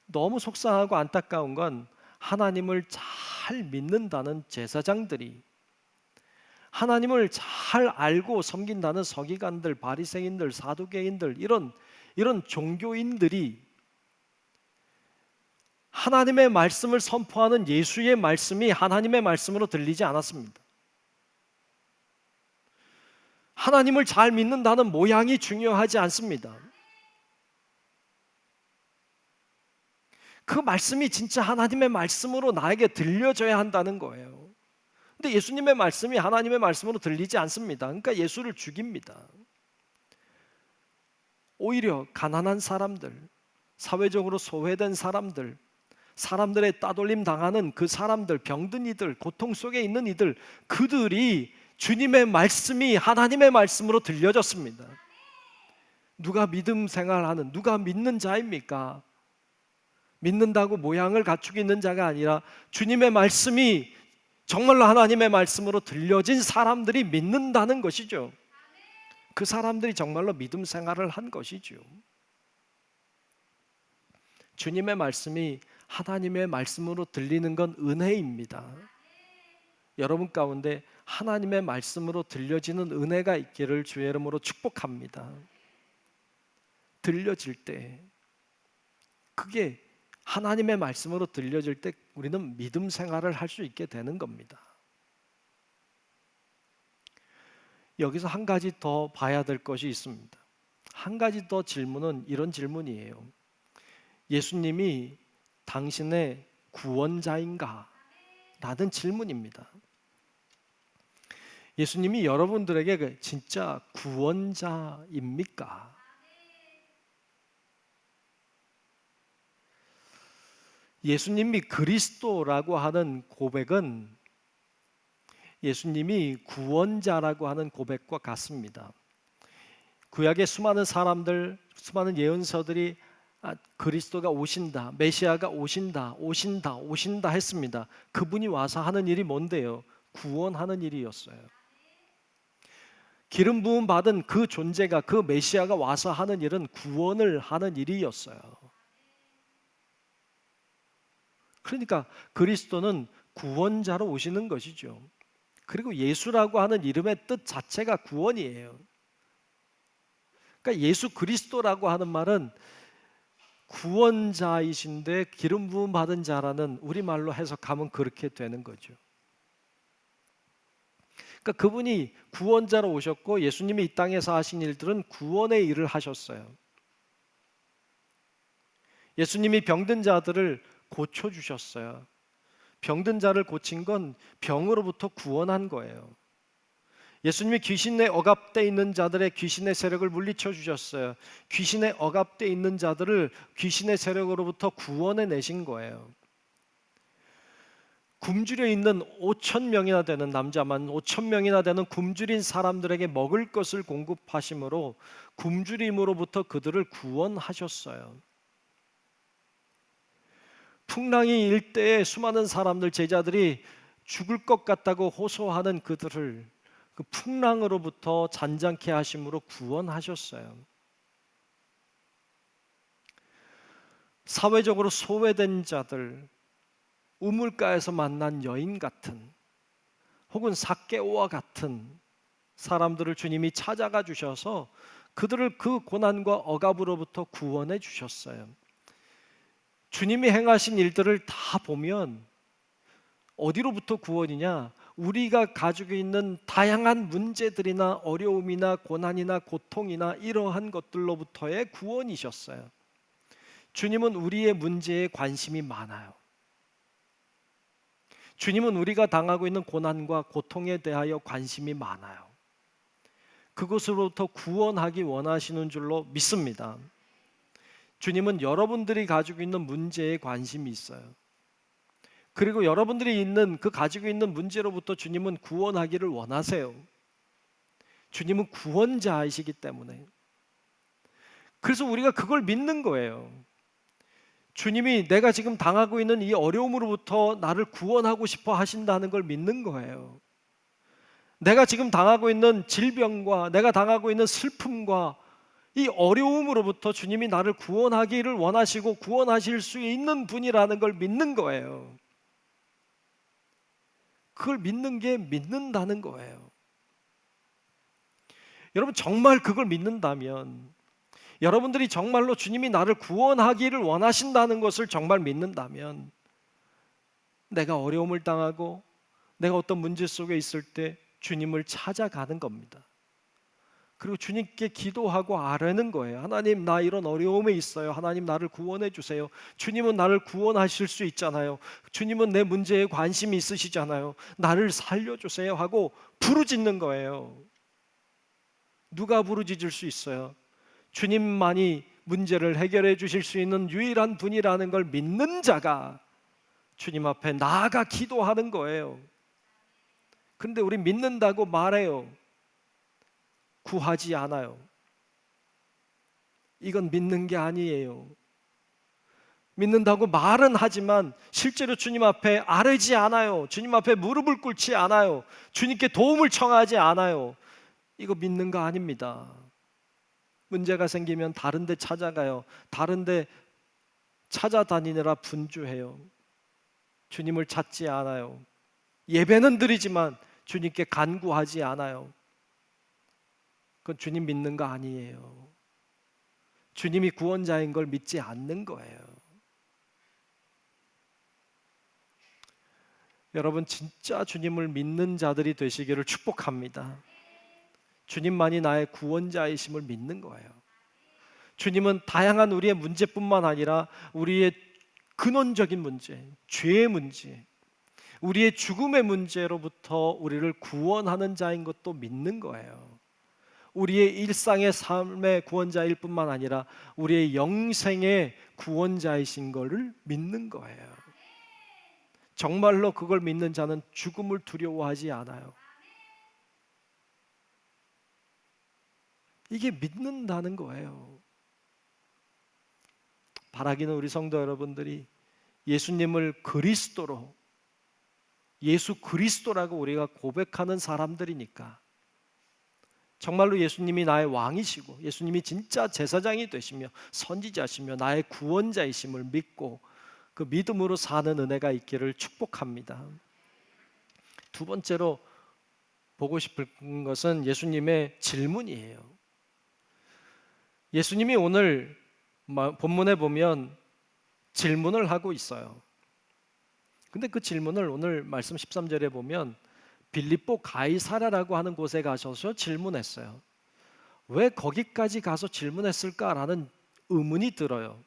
Speaker 2: 너무 속상하고 안타까운 건 하나님을 잘 믿는다는 제사장들이, 하나님을 잘 알고 섬긴다는 서기관들, 바리새인들, 사두개인들, 이런 종교인들이 하나님의 말씀을 선포하는 예수의 말씀이 하나님의 말씀으로 들리지 않았습니다. 하나님을 잘 믿는다는 모양이 중요하지 않습니다. 그 말씀이 진짜 하나님의 말씀으로 나에게 들려져야 한다는 거예요. 근데 예수님의 말씀이 하나님의 말씀으로 들리지 않습니다. 그러니까 예수를 죽입니다. 오히려 가난한 사람들, 사회적으로 소외된 사람들, 사람들의 따돌림 당하는 그 사람들, 병든 이들, 고통 속에 있는 이들, 그들이 주님의 말씀이 하나님의 말씀으로 들려졌습니다. 누가 믿음 생활하는, 누가 믿는 자입니까? 믿는다고 모양을 갖추고 있는 자가 아니라 주님의 말씀이 정말로 하나님의 말씀으로 들려진 사람들이 믿는다는 것이죠. 그 사람들이 정말로 믿음 생활을 한 것이죠. 주님의 말씀이 하나님의 말씀으로 들리는 건 은혜입니다. 여러분 가운데 하나님의 말씀으로 들려지는 은혜가 있기를 주의 이름으로 축복합니다. 들려질 때, 그게 하나님의 말씀으로 들려질 때 우리는 믿음 생활을 할 수 있게 되는 겁니다. 여기서 한 가지 더 봐야 될 것이 있습니다. 한 가지 더 질문은 이런 질문이에요. 예수님이 당신의 구원자인가? 라는 질문입니다. 예수님이 여러분들에게 진짜 구원자입니까? 예수님이 그리스도라고 하는 고백은 예수님이 구원자라고 하는 고백과 같습니다. 구약의 수많은 사람들, 수많은 예언서들이 그리스도가 오신다, 메시아가 오신다, 오신다, 오신다 했습니다. 그분이 와서 하는 일이 뭔데요? 구원하는 일이었어요. 기름 부음 받은 그 존재가, 그 메시아가 와서 하는 일은 구원을 하는 일이었어요. 그러니까 그리스도는 구원자로 오시는 것이죠. 그리고 예수라고 하는 이름의 뜻 자체가 구원이에요. 그러니까 예수 그리스도라고 하는 말은 구원자이신데 기름 부음 받은 자라는 우리말로 해석하면 그렇게 되는 거죠. 그러니까 그분이 구원자로 오셨고 예수님이 이 땅에서 하신 일들은 구원의 일을 하셨어요. 예수님이 병든 자들을 고쳐주셨어요. 병든 자를 고친 건 병으로부터 구원한 거예요. 예수님이 귀신에 억압돼 있는 자들의 귀신의 세력을 물리쳐 주셨어요. 귀신에 억압돼 있는 자들을 귀신의 세력으로부터 구원해 내신 거예요. 굶주려 있는 5천 명이나 되는 남자만 5천 명이나 되는 굶주린 사람들에게 먹을 것을 공급하심으로 굶주림으로부터 그들을 구원하셨어요. 풍랑이 일 때에 수많은 사람들 제자들이 죽을 것 같다고 호소하는 그들을 그 풍랑으로부터 잔잔케 하심으로 구원하셨어요. 사회적으로 소외된 자들, 우물가에서 만난 여인 같은 혹은 삭개오와 같은 사람들을 주님이 찾아가 주셔서 그들을 그 고난과 억압으로부터 구원해 주셨어요. 주님이 행하신 일들을 다 보면 어디로부터 구원이냐? 우리가 가지고 있는 다양한 문제들이나 어려움이나 고난이나 고통이나 이러한 것들로부터의 구원이셨어요. 주님은 우리의 문제에 관심이 많아요. 주님은 우리가 당하고 있는 고난과 고통에 대하여 관심이 많아요. 그것으로부터 구원하기 원하시는 줄로 믿습니다. 주님은 여러분들이 가지고 있는 문제에 관심이 있어요. 그리고 여러분들이 있는 그 가지고 있는 문제로부터 주님은 구원하기를 원하세요. 주님은 구원자이시기 때문에. 그래서 우리가 그걸 믿는 거예요. 주님이 내가 지금 당하고 있는 이 어려움으로부터 나를 구원하고 싶어 하신다는 걸 믿는 거예요. 내가 지금 당하고 있는 질병과 내가 당하고 있는 슬픔과 이 어려움으로부터 주님이 나를 구원하기를 원하시고 구원하실 수 있는 분이라는 걸 믿는 거예요. 그걸 믿는 게 믿는다는 거예요. 여러분 정말 그걸 믿는다면, 여러분들이 정말로 주님이 나를 구원하기를 원하신다는 것을 정말 믿는다면, 내가 어려움을 당하고 내가 어떤 문제 속에 있을 때 주님을 찾아가는 겁니다. 그리고 주님께 기도하고 아뢰는 거예요. 하나님, 나 이런 어려움에 있어요. 하나님, 나를 구원해 주세요. 주님은 나를 구원하실 수 있잖아요. 주님은 내 문제에 관심이 있으시잖아요. 나를 살려주세요 하고 부르짖는 거예요. 누가 부르짖을 수 있어요? 주님만이 문제를 해결해 주실 수 있는 유일한 분이라는 걸 믿는 자가 주님 앞에 나아가 기도하는 거예요. 그런데 우리 믿는다고 말해요. 구하지 않아요. 이건 믿는 게 아니에요. 믿는다고 말은 하지만 실제로 주님 앞에 아뢰지 않아요. 주님 앞에 무릎을 꿇지 않아요. 주님께 도움을 청하지 않아요. 이거 믿는 거 아닙니다. 문제가 생기면 다른 데 찾아가요. 다른 데 찾아다니느라 분주해요. 주님을 찾지 않아요. 예배는 드리지만 주님께 간구하지 않아요. 그건 주님 믿는 거 아니에요. 주님이 구원자인 걸 믿지 않는 거예요. 여러분 진짜 주님을 믿는 자들이 되시기를 축복합니다. 주님만이 나의 구원자이심을 믿는 거예요. 주님은 다양한 우리의 문제뿐만 아니라 우리의 근원적인 문제, 죄의 문제, 우리의 죽음의 문제로부터 우리를 구원하는 자인 것도 믿는 거예요. 우리의 일상의 삶의 구원자일 뿐만 아니라 우리의 영생의 구원자이신 것을 믿는 거예요. 정말로 그걸 믿는 자는 죽음을 두려워하지 않아요. 이게 믿는다는 거예요. 바라기는 우리 성도 여러분들이 예수님을 그리스도로, 예수 그리스도라고 우리가 고백하는 사람들이니까 정말로 예수님이 나의 왕이시고 예수님이 진짜 제사장이 되시며 선지자시며 나의 구원자이심을 믿고 그 믿음으로 사는 은혜가 있기를 축복합니다. 두 번째로 보고 싶은 것은 예수님의 질문이에요. 예수님이 오늘 본문에 보면 질문을 하고 있어요. 근데 그 질문을 오늘 말씀 13절에 보면 빌립보 가이사랴라고 하는 곳에 가셔서 질문했어요. 왜 거기까지 가서 질문했을까라는 의문이 들어요.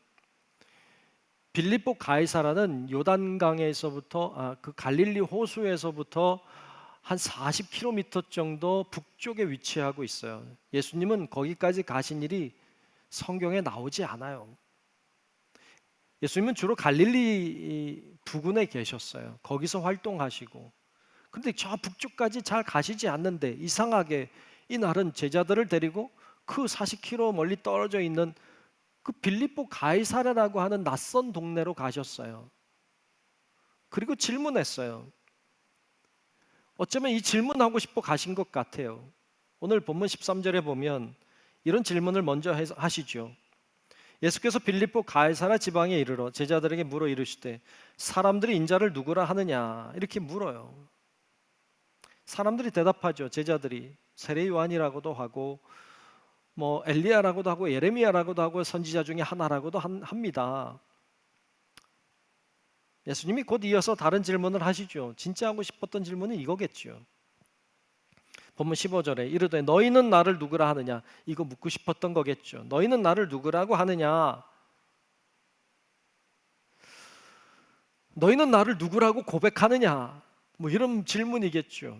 Speaker 2: 빌립보 가이사랴는 요단강에서부터 그 갈릴리 호수에서부터 한 40km 정도 북쪽에 위치하고 있어요. 예수님은 거기까지 가신 일이 성경에 나오지 않아요. 예수님은 주로 갈릴리 부근에 계셨어요. 거기서 활동하시고. 근데 저 북쪽까지 잘 가시지 않는데 이상하게 이날은 제자들을 데리고 그 40km 멀리 떨어져 있는 그 빌립보 가이사랴라고 하는 낯선 동네로 가셨어요. 그리고 질문했어요. 어쩌면 이 질문하고 싶어 가신 것 같아요. 오늘 본문 13절에 보면 이런 질문을 먼저 하시죠. 예수께서 빌립보 가이사랴 지방에 이르러 제자들에게 물어 이르시되 사람들이 인자를 누구라 하느냐 이렇게 물어요. 사람들이 대답하죠. 제자들이 세례 요한이라고도 하고 뭐 엘리야라고도 하고 예레미야라고도 하고 선지자 중에 하나라고도 합니다. 예수님이 곧 이어서 다른 질문을 하시죠. 진짜 하고 싶었던 질문은 이거겠죠. 본문 15절에 이르되 너희는 나를 누구라 하느냐, 이거 묻고 싶었던 거겠죠. 너희는 나를 누구라고 하느냐, 너희는 나를 누구라고 고백하느냐, 뭐 이런 질문이겠죠.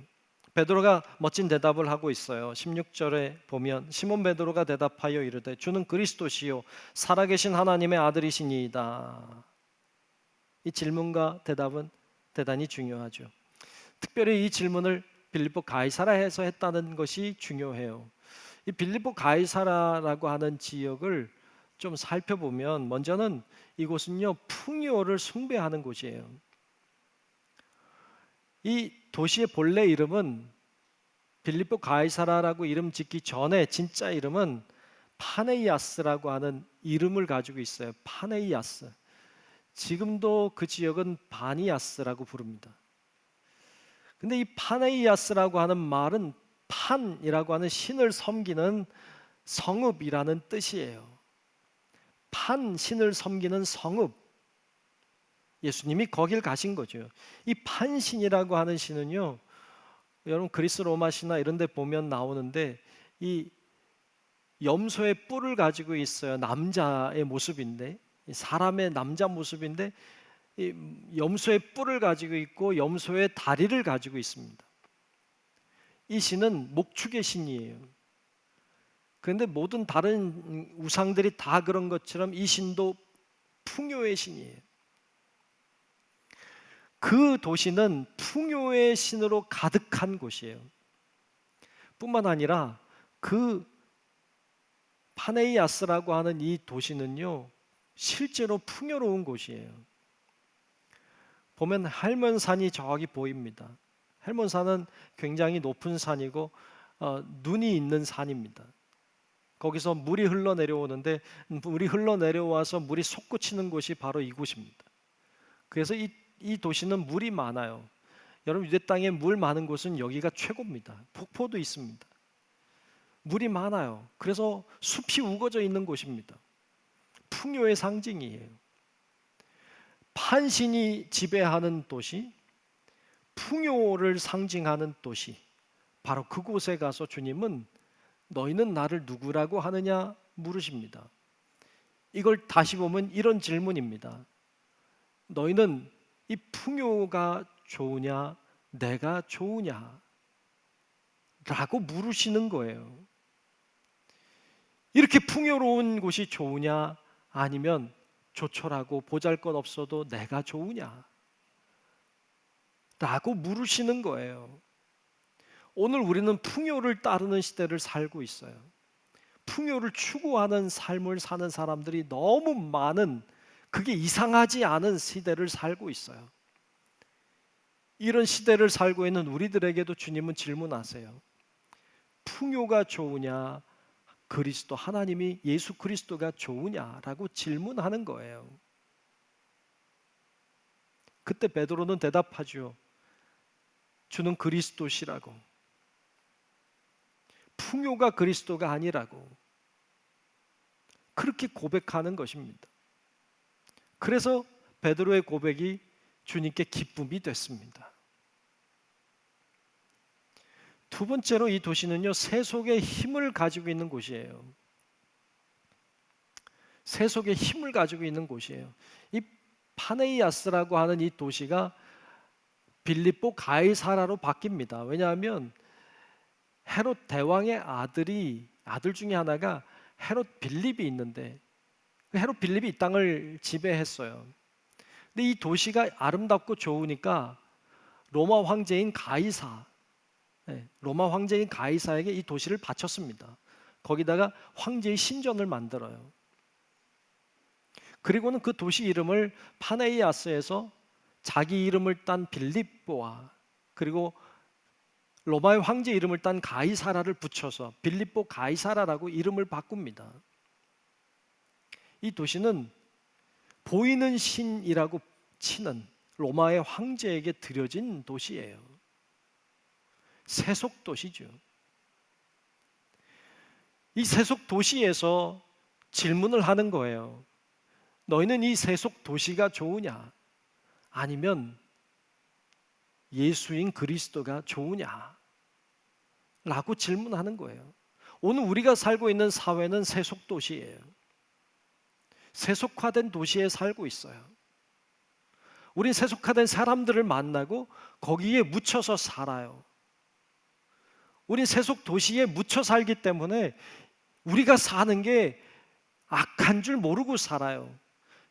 Speaker 2: 베드로가 멋진 대답을 하고 있어요. 16절에 보면 시몬 베드로가 대답하여 이르되 주는 그리스도시요 살아계신 하나님의 아들이시니이다. 이 질문과 대답은 대단히 중요하죠. 특별히 이 질문을 빌립보 가이사랴에서 했다는 것이 중요해요. 이 빌립보 가이사랴라고 하는 지역을 좀 살펴보면 먼저는 이곳은요 풍요를 숭배하는 곳이에요. 이 도시의 본래 이름은 빌립보 가이사랴라고 이름 짓기 전에 진짜 이름은 파네이아스라고 하는 이름을 가지고 있어요. 파네이아스. 지금도 그 지역은 바니아스라고 부릅니다. 근데 이 파네이아스라고 하는 말은 판이라고 하는 신을 섬기는 성읍이라는 뜻이에요. 판 신을 섬기는 성읍. 예수님이 거길 가신 거죠. 이 판신이라고 하는 신은요, 여러분 그리스 로마 신화 이런 데 보면 나오는데 이 염소의 뿔을 가지고 있어요. 남자의 모습인데, 사람의 남자 모습인데 이 염소의 뿔을 가지고 있고 염소의 다리를 가지고 있습니다. 이 신은 목축의 신이에요. 그런데 모든 다른 우상들이 다 그런 것처럼 이 신도 풍요의 신이에요. 그 도시는 풍요의 신으로 가득한 곳이에요. 뿐만 아니라 그 파네이아스라고 하는 이 도시는요 실제로 풍요로운 곳이에요. 보면 할몬산이 저기 보입니다. 할몬산은 굉장히 높은 산이고 눈이 있는 산입니다. 거기서 물이 흘러내려오는데 물이 흘러내려와서 물이 솟구치는 곳이 바로 이곳입니다. 그래서 이 도시는 물이 많아요. 여러분 유대 땅에 물 많은 곳은 여기가 최고입니다. 폭포도 있습니다. 물이 많아요. 그래서 숲이 우거져 있는 곳입니다. 풍요의 상징이에요. 판신이 지배하는 도시, 풍요를 상징하는 도시, 바로 그곳에 가서 주님은 너희는 나를 누구라고 하느냐 물으십니다. 이걸 다시 보면 이런 질문입니다. 너희는 이 풍요가 좋으냐 내가 좋으냐 라고 물으시는 거예요. 이렇게 풍요로운 곳이 좋으냐 아니면 조촐하고 보잘것없어도 내가 좋으냐 라고 물으시는 거예요. 오늘 우리는 풍요를 따르는 시대를 살고 있어요. 풍요를 추구하는 삶을 사는 사람들이 너무 많은, 그게 이상하지 않은 시대를 살고 있어요. 이런 시대를 살고 있는 우리들에게도 주님은 질문하세요. 풍요가 좋으냐 그리스도 하나님이 예수 그리스도가 좋으냐라고 질문하는 거예요. 그때 베드로는 대답하죠. 주는 그리스도시라고. 풍요가 그리스도가 아니라고. 그렇게 고백하는 것입니다. 그래서 베드로의 고백이 주님께 기쁨이 됐습니다. 두 번째로 이 도시는요, 세속의 힘을 가지고 있는 곳이에요. 세속의 힘을 가지고 있는 곳이에요. 이 파네이아스라고 하는 이 도시가 빌립보 가이사라로 바뀝니다. 왜냐하면 헤롯 대왕의 아들 중에 하나가 헤롯 빌립이 있는데, 헤롯 빌립이 이 땅을 지배했어요. 근데 이 도시가 아름답고 좋으니까 로마 황제인 가이사에게 이 도시를 바쳤습니다. 거기다가 황제의 신전을 만들어요. 그리고는 그 도시 이름을 파네이아스에서 자기 이름을 딴 빌립보와 그리고 로마의 황제 이름을 딴 가이사라를 붙여서 빌립보 가이사라라고 이름을 바꿉니다. 이 도시는 보이는 신이라고 치는 로마의 황제에게 드려진 도시예요. 세속 도시죠. 이 세속 도시에서 질문을 하는 거예요. 너희는 이 세속 도시가 좋으냐? 아니면 예수인 그리스도가 좋으냐? 라고 질문하는 거예요. 오늘 우리가 살고 있는 사회는 세속 도시예요. 세속화된 도시에 살고 있어요. 우리 세속화된 사람들을 만나고 거기에 묻혀서 살아요. 우리 세속 도시에 묻혀 살기 때문에 우리가 사는 게 악한 줄 모르고 살아요.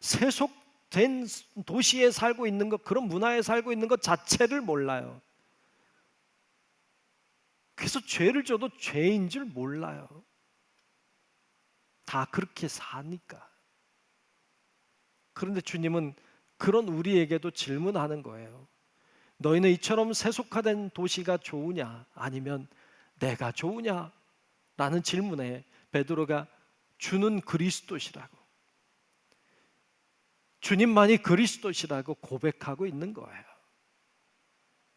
Speaker 2: 세속된 도시에 살고 있는 것, 그런 문화에 살고 있는 것 자체를 몰라요. 그래서 죄를 져도 죄인 줄 몰라요. 다 그렇게 사니까. 그런데 주님은 그런 우리에게도 질문하는 거예요. 너희는 이처럼 세속화된 도시가 좋으냐? 아니면 내가 좋으냐? 라는 질문에 베드로가 주는 그리스도시라고, 주님만이 그리스도시라고 고백하고 있는 거예요.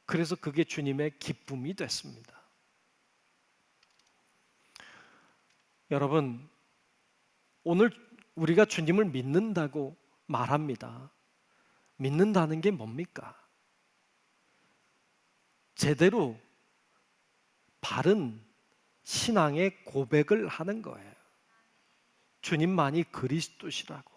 Speaker 2: 그래서 그게 주님의 기쁨이 됐습니다. 여러분, 오늘 우리가 주님을 믿는다고 말합니다. 믿는다는 게 뭡니까? 제대로 바른 신앙의 고백을 하는 거예요. 주님만이 그리스도시라고,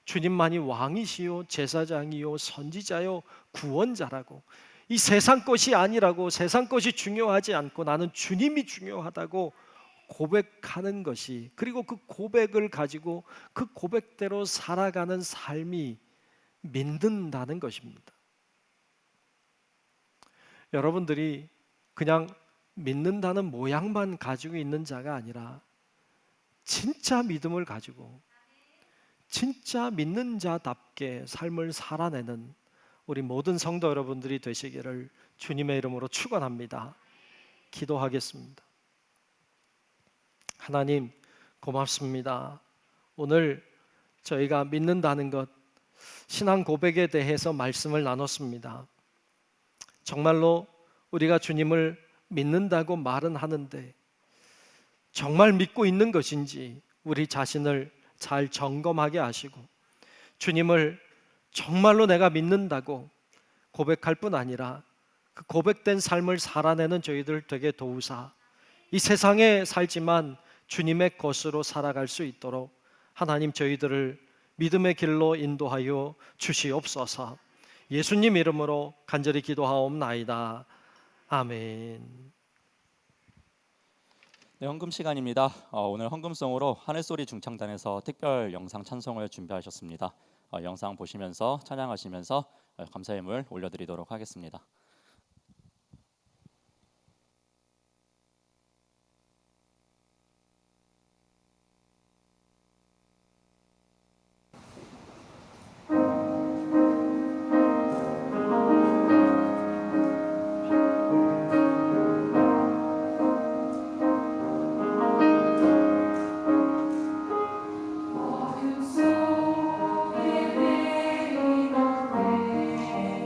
Speaker 2: 주님만이 왕이시요 제사장이요 선지자요 구원자라고, 이 세상 것이 아니라고, 세상 것이 중요하지 않고 나는 주님이 중요하다고 고백하는 것이, 그리고 그 고백을 가지고 그 고백대로 살아가는 삶이 믿는다는 것입니다. 여러분들이 그냥 믿는다는 모양만 가지고 있는 자가 아니라 진짜 믿음을 가지고 진짜 믿는 자답게 삶을 살아내는 우리 모든 성도 여러분들이 되시기를 주님의 이름으로 축원합니다. 기도하겠습니다. 하나님, 고맙습니다. 오늘 저희가 믿는다는 것, 신앙 고백에 대해서 말씀을 나눴습니다. 정말로 우리가 주님을 믿는다고 말은 하는데 정말 믿고 있는 것인지 우리 자신을 잘 점검하게 하시고, 주님을 정말로 내가 믿는다고 고백할 뿐 아니라 그 고백된 삶을 살아내는 저희들 되게 도우사, 이 세상에 살지만 주님의 것으로 살아갈 수 있도록 하나님 저희들을 믿음의 길로 인도하여 주시옵소서. 예수님 이름으로 간절히 기도하옵나이다. 아멘.
Speaker 1: 네, 헌금 시간입니다. 오늘 헌금송으로 하늘소리 중창단에서 특별 영상 찬송을 준비하셨습니다. 영상 보시면서 찬양하시면서 감사의 물 올려드리도록 하겠습니다.
Speaker 4: 어둠 속에 내리던 내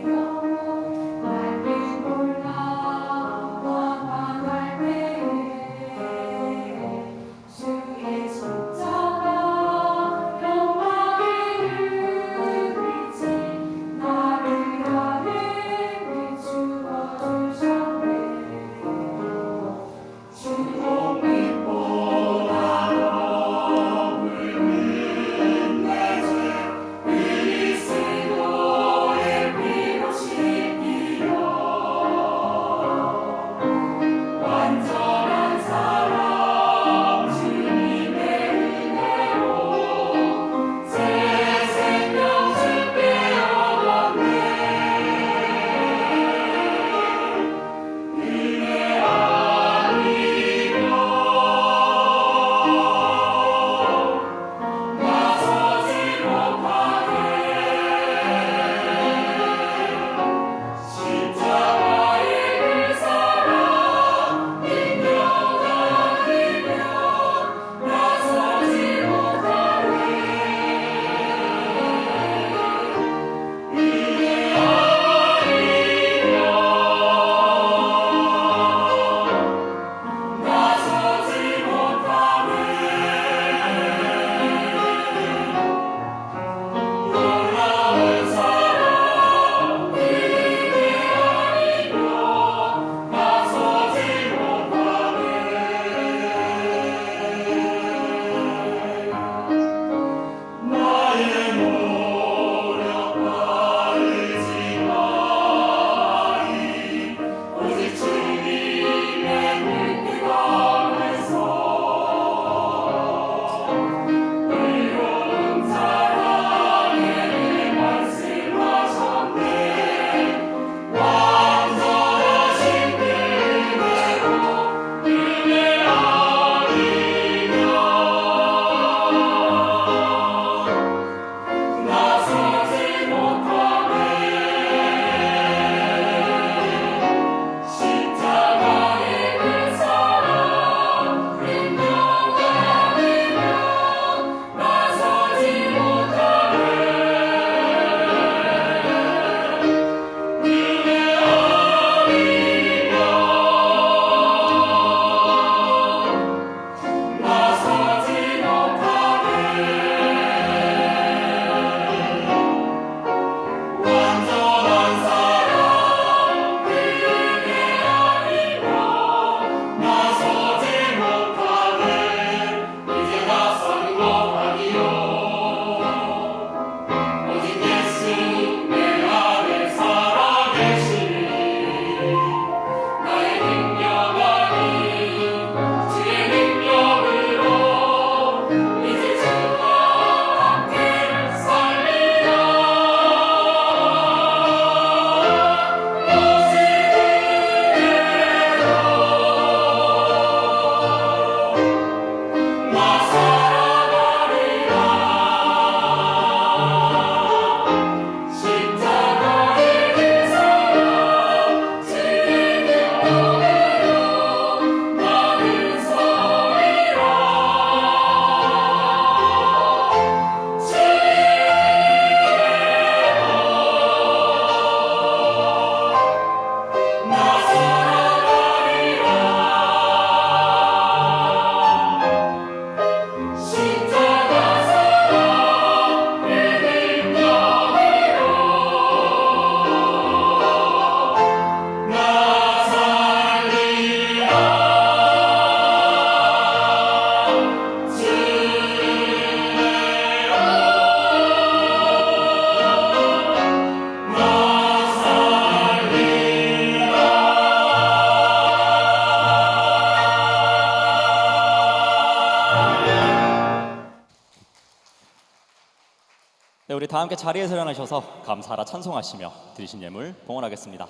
Speaker 1: 네, 우리 다 함께 자리에서 일어나셔서 감사하라 찬송하시며 드리신 예물 봉헌하겠습니다.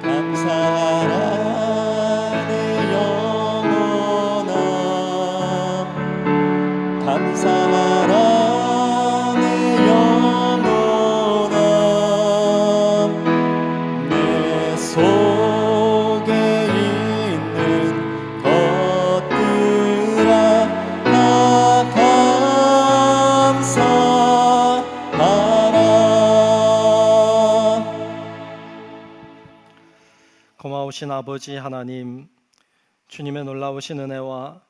Speaker 1: 감사하라 내 영혼아, 감사하라 내 영혼아, 내 속에 있는 것들아 다 감사하라.
Speaker 2: 고마우신 아버지 하나님, 주님의 놀라우신 은혜와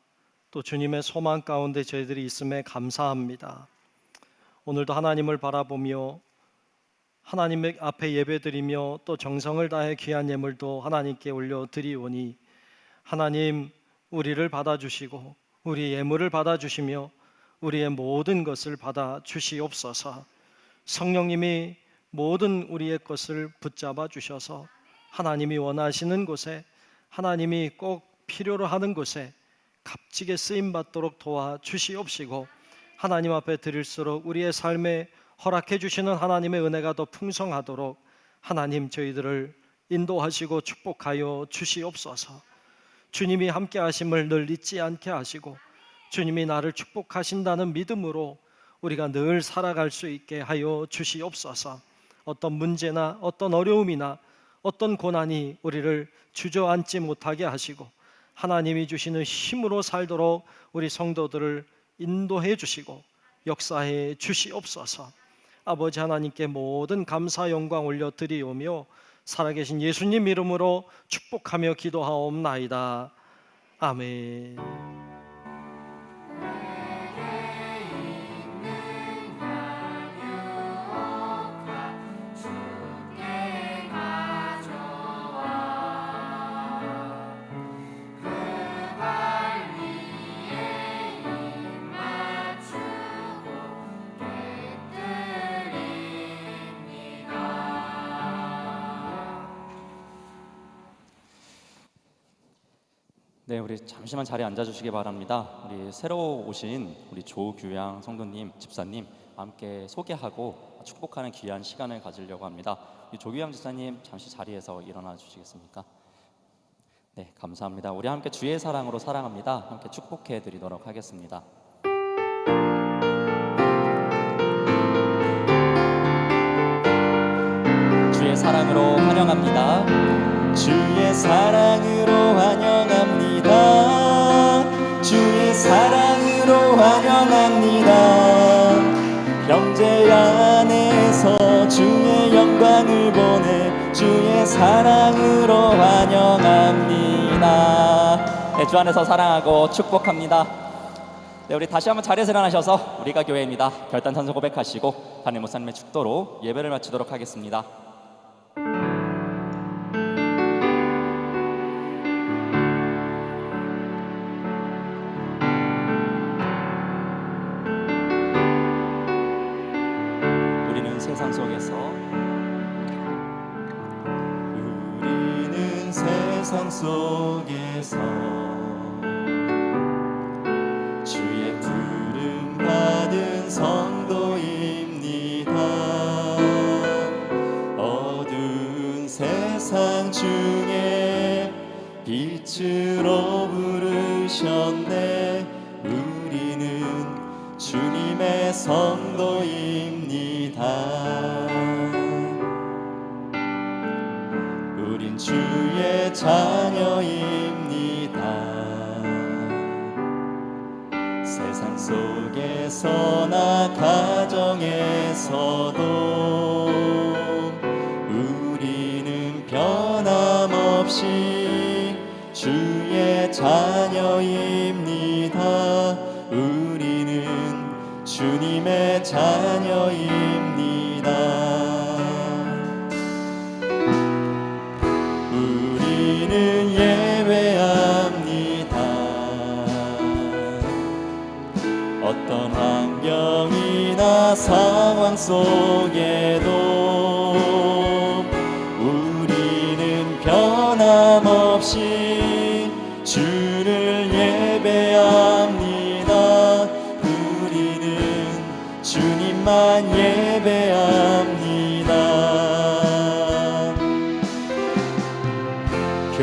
Speaker 2: 또 주님의 소망 가운데 저희들이 있음에 감사합니다. 오늘도 하나님을 바라보며 하나님 앞에 예배드리며 또 정성을 다해 귀한 예물도 하나님께 올려드리오니 하나님, 우리를 받아주시고 우리 예물을 받아주시며 우리의 모든 것을 받아주시옵소서. 성령님이 모든 우리의 것을 붙잡아 주셔서 하나님이 원하시는 곳에, 하나님이 꼭 필요로 하는 곳에 값지게 쓰임받도록 도와주시옵시고, 하나님 앞에 드릴수록 우리의 삶에 허락해 주시는 하나님의 은혜가 더 풍성하도록 하나님 저희들을 인도하시고 축복하여 주시옵소서. 주님이 함께 하심을 늘 잊지 않게 하시고 주님이 나를 축복하신다는 믿음으로 우리가 늘 살아갈 수 있게 하여 주시옵소서. 어떤 문제나 어떤 어려움이나 어떤 고난이 우리를 주저앉지 못하게 하시고 하나님이 주시는 힘으로 살도록 우리 성도들을 인도해 주시고 역사해 주시옵소서. 아버지 하나님께 모든 감사 영광 올려드리오며 살아계신 예수님 이름으로 축복하며 기도하옵나이다. 아멘.
Speaker 1: 네, 우리 잠시만 자리에 앉아주시기 바랍니다. 우리 새로 오신 우리 조규양 성도님, 집사님 함께 소개하고 축복하는 귀한 시간을 가지려고 합니다. 조규양 집사님 잠시 자리에서 일어나 주시겠습니까? 네, 감사합니다. 우리 함께 주의 사랑으로 사랑합니다. 함께 축복해 드리도록 하겠습니다. 주의 사랑으로 환영합니다. 주의 사랑으로 환영합니다. 주의 사랑으로 환영합니다. 형제 안에서 주의 영광을 보내 주의 사랑으로 환영합니다. 네, 주 안에서 사랑하고 축복합니다. 네, 우리 다시 한번 자리에서 일어나셔서 우리가 교회입니다. 결단 찬송 고백하시고 담임 목사님의 축도로 예배를 마치도록 하겠습니다. 세상 속에서 우리는 세상 속에서 주의 부름 받은 성도입니다. 어두운 세상 중에 빛으로 부르셨네. 우리는 주님의 성도입니다. 우린 주의 자녀입니다. 세상 속에서나 가정에서도 우리는 변함없이 주의 자녀입니다. 우리는 주님의 자녀입니다. 우리는 예배합니다. 어떤 환경이나 상황 속에도 우리는 변함없이 주를 예배합니다.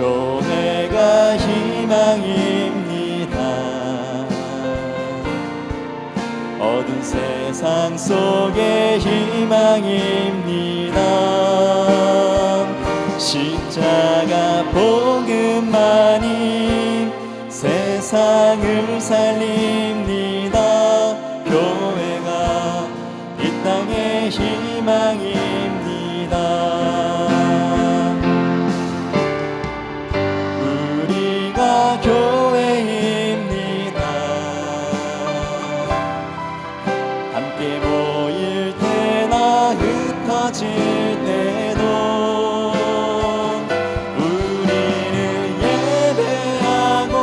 Speaker 1: 교회가 희망입니다. 어두운 세상 속의 희망입니다. 십자가 복음만이 세상을 살립니다. 교회가 이 땅의 희망입니다. 우리가 교회입니다. 함께 모일 때나 흩어질 때도 우리는 예배하고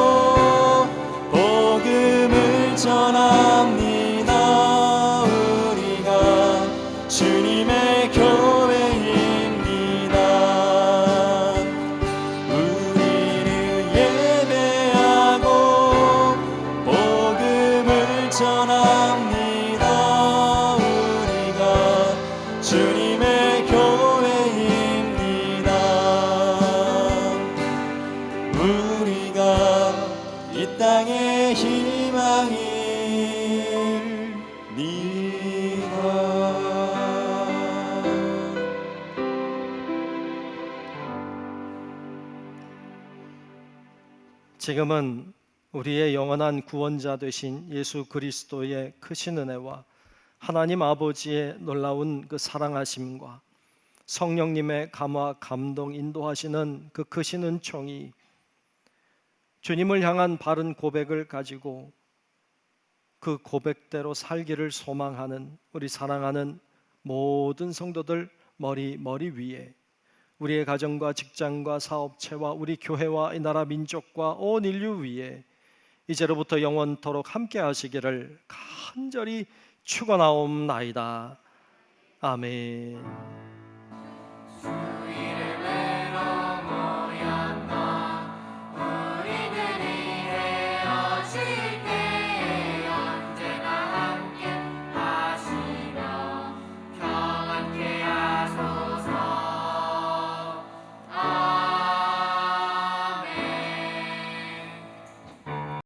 Speaker 1: 복음을 전합니다. 우리가 주님의 교회입니다. 우리는 예배하고 복음을 전합니다. 우리가 주님의 교회입니다. 우리가 이 땅의 희망입니다.
Speaker 2: 지금은 우리의 영원한 구원자 되신 예수 그리스도의 크신 은혜와 하나님 아버지의 놀라운 그 사랑하심과 성령님의 감화 감동 인도하시는 그 크신 은총이 주님을 향한 바른 고백을 가지고 그 고백대로 살기를 소망하는 우리 사랑하는 모든 성도들 머리 위에, 우리의 가정과 직장과 사업체와 우리 교회와 이 나라 민족과 온 인류 위에 이제로부터 영원토록 함께 하시기를 간절히 축원하옵나이다. 아멘.